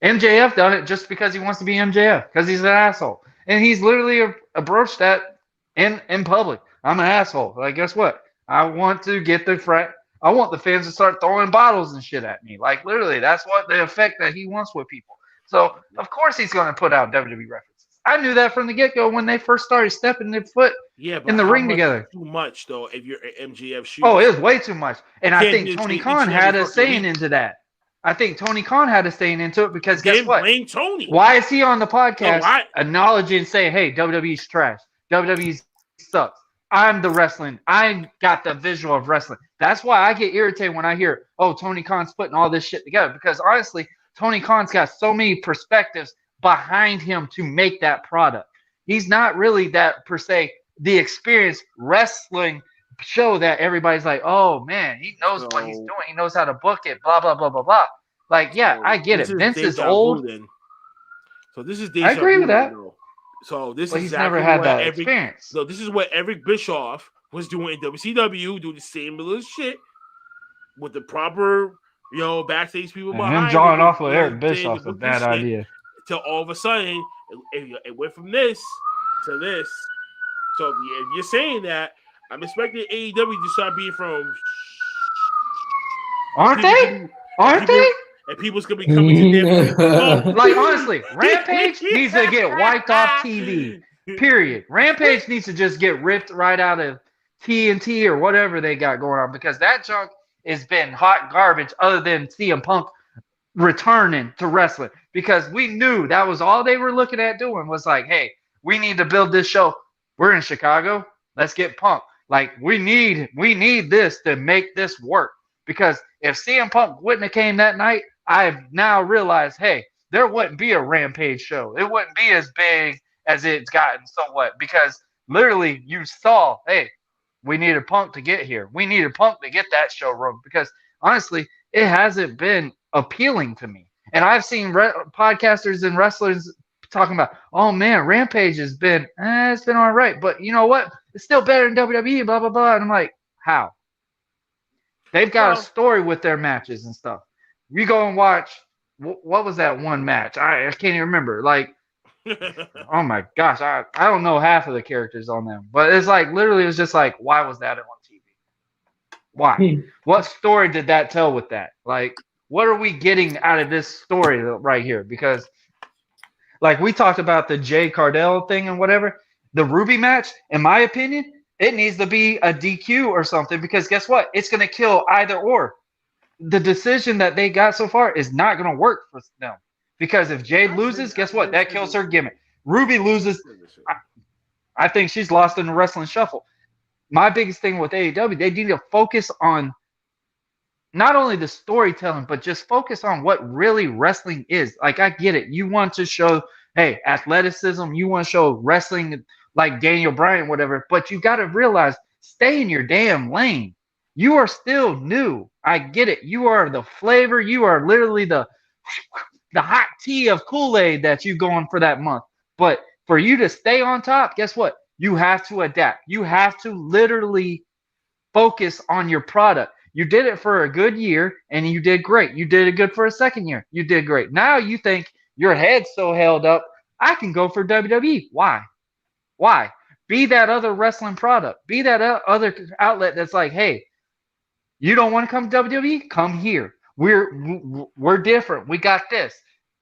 MJF done it just because he wants to be MJF, because he's an asshole, and he's literally broached that in public. I'm an asshole. Like, guess what? I want to get I want the fans to start throwing bottles and shit at me. Like, literally, that's what the effect that he wants with people. So, of course, he's going to put out WWE references. I knew that from the get-go when they first started stepping their foot in the ring together. Too much, though, if you're MJF shoes. Oh, it was way too much. And I think Can't Tony just- Khan each and had every a fucking saying week. into that. I think Tony Khan had a saying into it because guess Then what? blame Tony. Why is he on the podcast why- acknowledging and saying, hey, WWE's trash. WWE sucks. I'm the wrestling. I got the visual of wrestling. That's why I get irritated when I hear, oh, Tony Khan's putting all this shit together. Because honestly, Tony Khan's got so many perspectives behind him to make that product. He's not really that, per se, the experienced wrestling show that everybody's like, oh, man, he knows what he's So- doing. He knows how to book it, blah, blah, blah, blah, blah. Like, yeah, I get it. This Vince is deja vu old. then. So this is I agree vu with that. though. So this But is he's exactly never had what that experience. So this is what Eric Bischoff was doing in WCW, doing the same little shit with the proper, backstage people And behind him jawing it, off with saying Eric the Bischoff's a booking bad shit, idea. Till all of a sudden, it went from this to this. So if you're saying that, I'm expecting AEW to start being from. Aren't they? Aren't people- they? And people's gonna be coming to them. Oh, Like, honestly, Rampage needs to get wiped off TV. Period. Rampage needs to just get ripped right out of TNT or whatever they got going on because that junk has been hot garbage other than CM Punk returning to wrestling because we knew that was all they were looking at doing was like, hey, we need to build this show. We're in Chicago. Let's get Punk. Like, we need this to make this work because if CM Punk wouldn't have came that night, I've now realized, hey, there wouldn't be a Rampage show. It wouldn't be as big as it's gotten somewhat because literally you saw, hey, we needed Punk to get here. We needed Punk to get that showroom because honestly, it hasn't been appealing to me. And I've seen podcasters and wrestlers talking about, oh man, Rampage has been, it's been all right. But you know what? It's still better than WWE, blah, blah, blah. And I'm like, how? They've got a story with their matches and stuff. You go and watch, what was that one match? I can't even remember. Like, oh my gosh, I don't know half of the characters on them. But it's like, literally, it was just like, why was that on TV? Why? What story did that tell with that? Like, what are we getting out of this story right here? Because, like, we talked about the Jay Cardell thing and whatever. The Ruby match, in my opinion, it needs to be a DQ or something because guess what? It's going to kill either or. The decision that they got so far is not going to work for them because if Jade loses, guess what? That kills her gimmick. Ruby loses. I think she's lost in the wrestling shuffle. My biggest thing with AEW, they need to focus on not only the storytelling, but just focus on what really wrestling is. Like, I get it. You want to show, hey, athleticism. You want to show wrestling like Daniel Bryan, whatever. But you got to realize, stay in your damn lane. You are still new. I get it. You are the flavor. You are literally the hot tea of Kool-Aid that you going for that month. But for you to stay on top, guess what? You have to adapt. You have to literally focus on your product. You did it for a good year, and you did great. You did it good for a second year. You did great. Now you think your head's so held up, I can go for WWE. Why? Why? Be that other wrestling product. Be that other outlet that's like, hey, you don't want to come to WWE? Come here. We're different. We got this.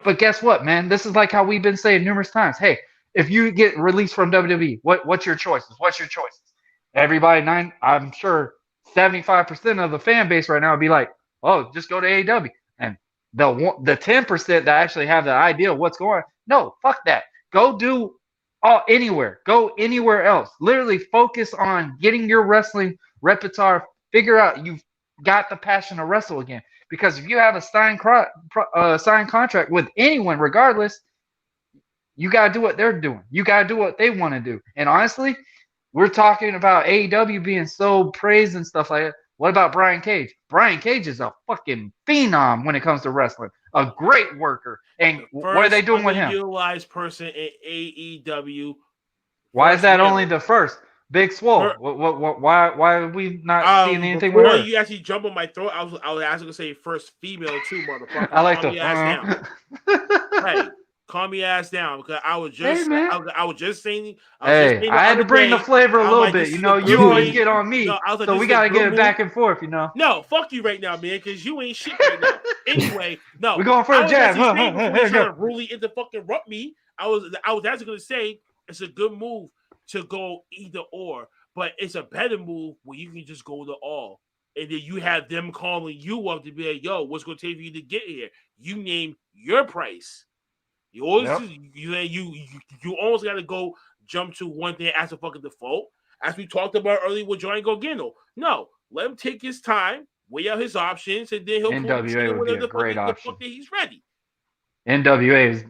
But guess what, man? This is like how we've been saying numerous times. Hey, if you get released from WWE, what's your choices? What's your choices? Everybody, I'm sure 75% of the fan base right now would be like, oh, just go to AEW. And the 10% that actually have the idea of what's going on, no, fuck that. Go do anywhere. Go anywhere else. Literally focus on getting your wrestling repertoire. Figure out you've got the passion to wrestle again. Because if you have a signed contract with anyone, regardless, you gotta do what they're doing. You gotta do what they want to do. And honestly, we're talking about AEW being so praised and stuff like that. What about Brian Cage? Brian Cage is a fucking phenom when it comes to wrestling. A great worker. And what are they doing with him? Utilized person in AEW. Why is that only the first? Big Swole. Why are we not seeing anything with her? You actually jump on my throat. I was actually gonna say first female too, motherfucker. I like Calm your ass down. Hey, calm your ass down because I was just I was just saying. I had to bring the flavor a little bit. You know, you always get on me, so we gotta get it back and forth. You know. No, fuck you right now, man, because you ain't shit right now. Anyway, no, we're going for a jab. You're trying to really interrupt me. I was actually gonna say it's a good move to go either or, but it's a better move where you can just go to all, and then you have them calling you up to be like, "Yo, what's gonna take for you to get here?" You name your price. You always you almost got to go jump to one thing as a fucking default, as we talked about earlier with Johnny Gargano. No, let him take his time, weigh out his options, and then he'll NWA would be a great option. He's ready. NWA is.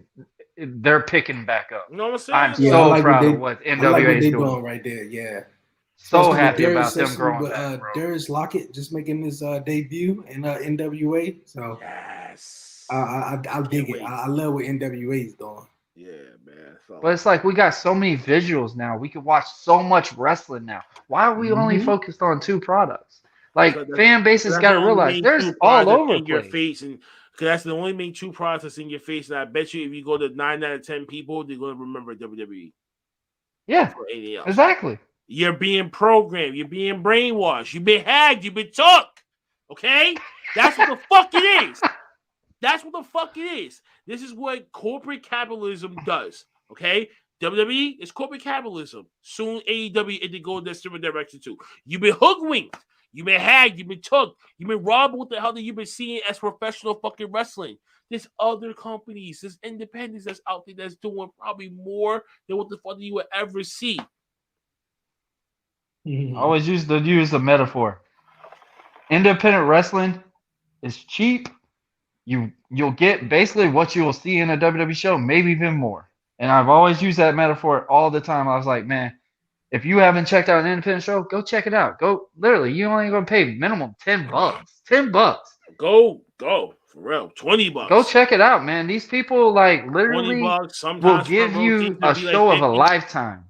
They're picking back up. You know what I'm saying? I'm so proud of what NWA is doing right there. Yeah. So happy about them growing back, bro. Darius Lockett just making his debut in NWA. So yes, I'll dig it. I love what NWA is doing. Yeah, man. But it's like we got so many visuals now. We can watch so much wrestling now. Why are we only focused on two products? Like fan bases got to realize there's all over in your face and. Because that's the only main two products that's in your face. And I bet you if you go to 9 out of 10 people, they're going to remember WWE. Yeah, exactly. You're being programmed. You're being brainwashed. You've been hacked. You've been took. Okay? That's what the fuck it is. That's what the fuck it is. This is what corporate capitalism does. Okay? WWE is corporate capitalism. Soon AEW is to go in that different direction too. You've been hoodwinked. You've been hacked. You've been took. You've been robbed. What the hell that you've been seeing as professional fucking wrestling? There's other companies. There's independents that's out there that's doing probably more than what the fuck you would ever see. I always use the metaphor. Independent wrestling is cheap. You'll get basically what you will see in a WWE show, maybe even more. And I've always used that metaphor all the time. I was like, man, if you haven't checked out an independent show, go check it out. Go, literally, you only going to pay minimum $10. $10. Go, for real. $20. Go check it out, man. These people, like, literally will give you a show of a lifetime.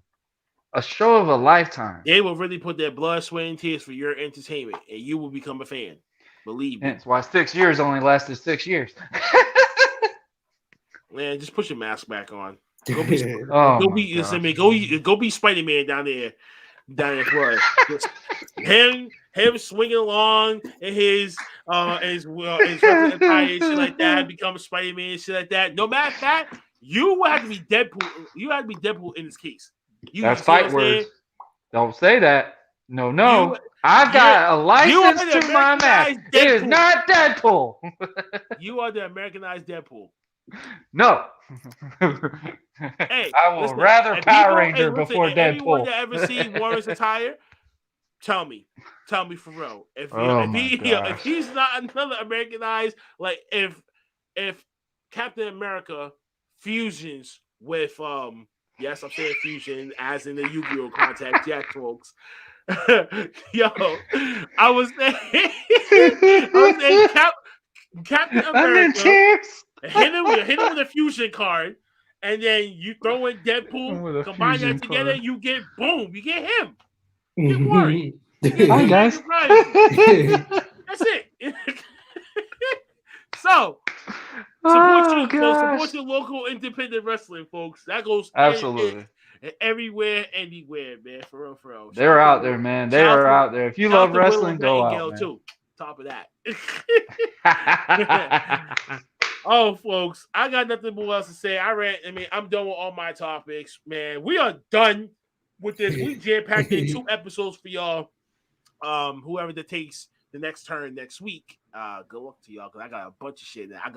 A show of a lifetime. They will really put their blood, sweat, and tears for your entertainment, and you will become a fan. Believe me. That's why 6 years only lasted 6 years. Man, just put your mask back on. Go be Spider-Man down there for him swinging along in his attire and shit like that, become Spider-Man and shit like that. No matter that, you will have to be Deadpool. You have to be Deadpool in this case. That's fight words. Don't say that. No. I've got a license to my mask. It is not Deadpool. You are the Americanized Deadpool. No. Hey, I will rather Power Ranger before Deadpool. Anyone that ever seen Warren's attire, tell me for real. If he's not another Americanized, like if Captain America fusions with yes, I'm saying fusion as in the Yu-Gi-Oh contact, Jack folks. Yo, I was saying Captain America. Hit him with a fusion card, and then you throw in Deadpool, combine that together, card. You get him. Get worried. Hi guys. That's it. So support your local independent wrestling, folks. That goes absolutely everywhere, anywhere, man. For real. They're out there, man. They are out there. If you love wrestling, go out, man. Too. Top of that. Oh, folks, I got nothing more else to say. I'm done with all my topics, man. We are done with this. We jam-packed in 2 episodes for y'all. Whoever that takes the next turn next week. Good luck to y'all because I got a bunch of shit. I'm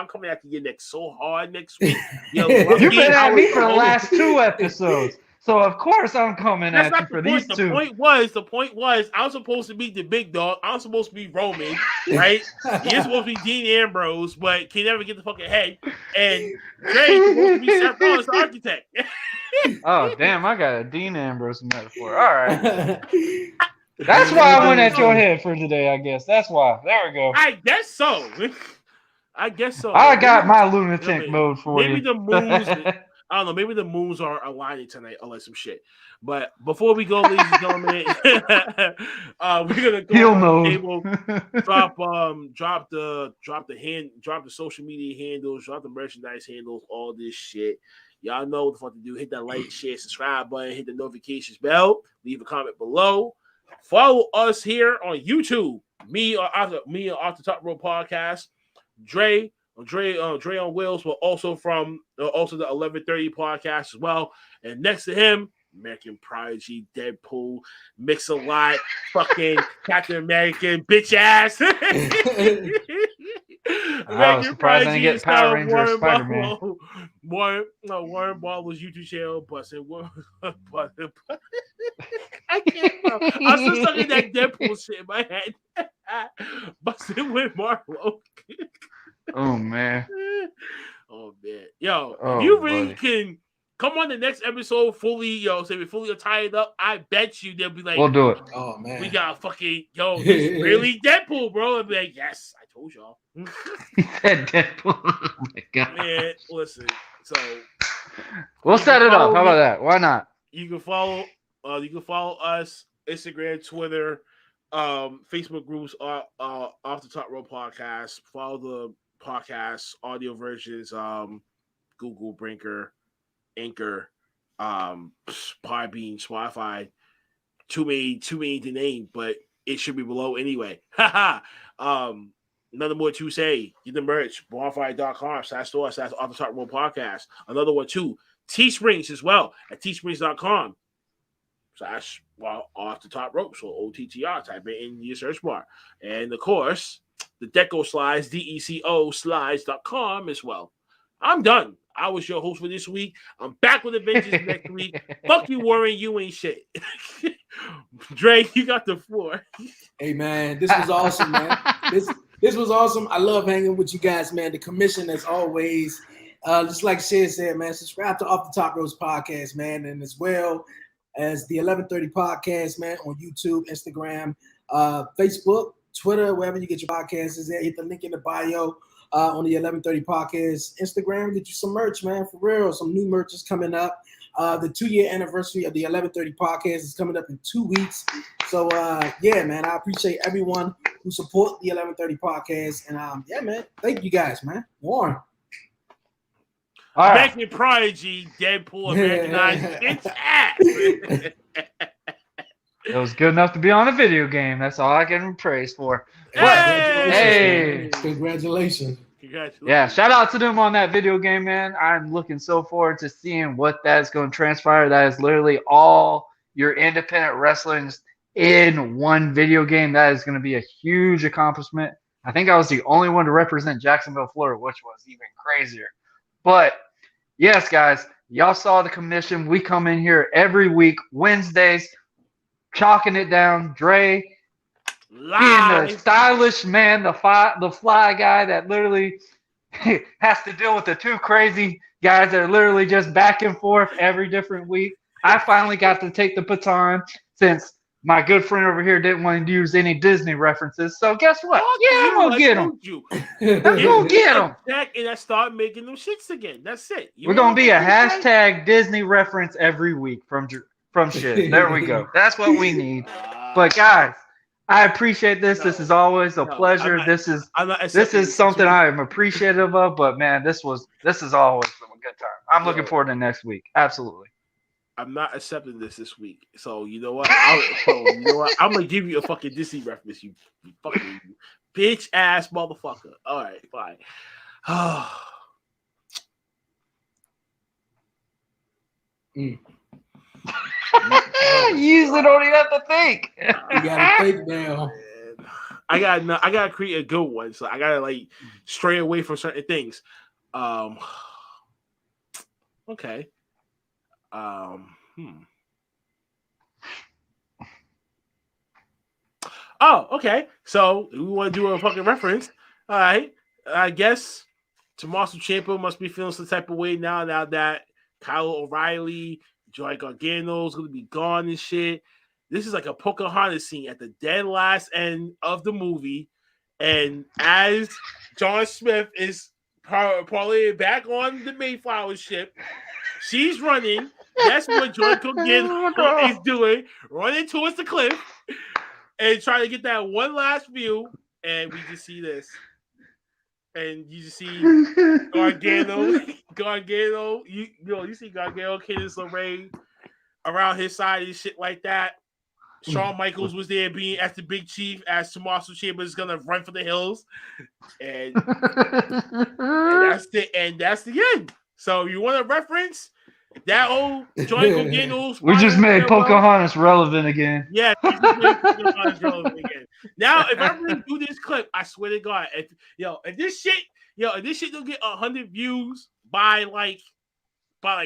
coming after your neck so hard next week. Yo, You've been at me for the last 2 episodes, so of course I'm coming at you for these 2. The point was, I was supposed to be the big dog. I was supposed to be Roman, right? You're supposed to be Dean Ambrose, but can never get the fucking head. And Dray's supposed to be Seth Rollins, the architect. Oh damn! I got a Dean Ambrose metaphor. All right. That's why I went at your head for today, I guess. That's why. There we go. I guess so. I got my lunatic mode for you. Maybe the moons, I don't know, maybe the moons are aligning tonight or like some shit. But before we go, ladies and gentlemen, we're gonna go on the table, drop the social media handles, drop the merchandise handles, all this shit. Y'all know what the fuck to do. Hit that like, share, subscribe button, hit the notifications bell, leave a comment below. Follow us here on YouTube. Me Off the Top Rope Podcast. Dre on Wheels, but also from the 1130 podcast as well. And next to him, American Prodigy, Deadpool, Mix-a-Lot, fucking Captain American, bitch ass. I was surprised I didn't get Power Rangers or Spider-Man. Warren Ball's YouTube channel, busting. I can't. I'm still stuck in that Deadpool shit in my head. Busting with Marlo. Oh man. Yo, if you really can come on the next episode fully, fully tied up, I bet you they'll be like, we'll do it. Oh man, we got fucking this really Deadpool, bro. I'll be like, yes, I told y'all. He said Deadpool. Oh my god. Man, listen. So we'll set it up. How about that? Why not? You can follow us, Instagram, Twitter, Facebook groups, Off the Top Rope Podcast. Follow the podcast audio versions, Google, Breaker, Anchor, Podbean, Spotify. Too many to name, but it should be below anyway. Another more to say. Get the merch, bonfire.com/store/ Off the Top Rope Podcast. Another one too. Teesprings as well at teesprings.com/ Off the Top Rope. So OTTR, type it in your search bar. And of course, the Deco Slides, DECO slides.com as well. I'm done. I was your host for this week. I'm back with Avengers next week. Fuck you, Warren. You ain't shit. Dre, you got the floor. Hey, man, this was awesome, man. This was awesome. I love hanging with you guys, man. The commission, as always. Just like Shay said, man, subscribe to Off the Top Ropes Podcast, man, and as well as the 1130 Podcast, man, on YouTube, Instagram, Facebook, Twitter, wherever you get your podcasts is there. Hit the link in the bio on the 1130 Podcast. Instagram, get you some merch, man, for real. Some new merch is coming up. The 2-year anniversary of the 1130 Podcast is coming up in 2 weeks. So, yeah, man, I appreciate everyone who support the 1130 Podcast. And, yeah, man, thank you guys, man. Warren. All right. American Prodigy, Deadpool, Americanized bitch ass. It was good enough to be on a video game. That's all I can praise for. Hey! Congratulations. Yeah, shout out to them on that video game, man. I'm looking so forward to seeing what that's going to transpire. That is literally all your independent wrestlings in one video game. That is going to be a huge accomplishment. I think I was the only one to represent Jacksonville, Florida, which was even crazier. But yes, guys, y'all saw the commission. We come in here every week, Wednesdays, chalking it down. Dre, being the stylish man, the fly guy that literally has to deal with the two crazy guys that are literally just back and forth every different week. I finally got to take the baton since my good friend over here didn't want to use any Disney references. So guess what? I'm going to get them. I'm going to get them. And I start making them shits again. That's it. We're going to be a hashtag Disney reference every week from shit. There we go. That's what we need. But guys, I appreciate this. This is always a pleasure. This is something I am appreciative of. But man, this is always a good time. I'm looking forward to next week. Absolutely. I'm not accepting this week. So you know what? I'm gonna give you a fucking Disney reference. You fucking bitch ass motherfucker. All right, fine. You usually don't even have to think. You gotta think now. I gotta create a good one. So I gotta like stray away from certain things. Okay. Oh, okay. So we want to do a fucking reference. All right. I guess Tommaso Ciampa must be feeling some type of way now that Kyle O'Reilly, Joey Gargano is going to be gone and shit. This is like a Pocahontas scene at the dead last end of the movie. And as John Smith is probably back on the Mayflower ship, she's running. That's what Joey Gargano is doing, running towards the cliff and trying to get that one last view. And we just see this. And you just see Gargano, you see Gargano, Candice LeRae around his side and shit like that. Shawn Michaels was there being as the big chief as Tommaso Ciampa is gonna run for the hills, and that's the end. So you want a reference? That old Joey Gargano's. We just made Pocahontas relevant again. Yeah, Pocahontas relevant again. Now, if I really do this clip, I swear to God, if this shit don't get 100 views by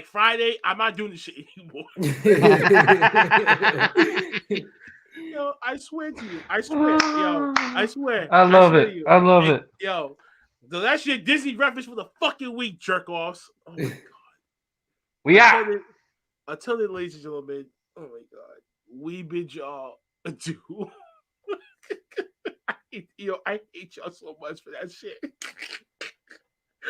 Friday, I'm not doing this shit anymore. I swear to you. I swear. I swear. I love it. I love it. So that's your Disney reference for the fucking week, jerk offs. Oh my God. We out. Until then, ladies and gentlemen, oh my God, we bid y'all adieu. I hate y'all so much for that shit.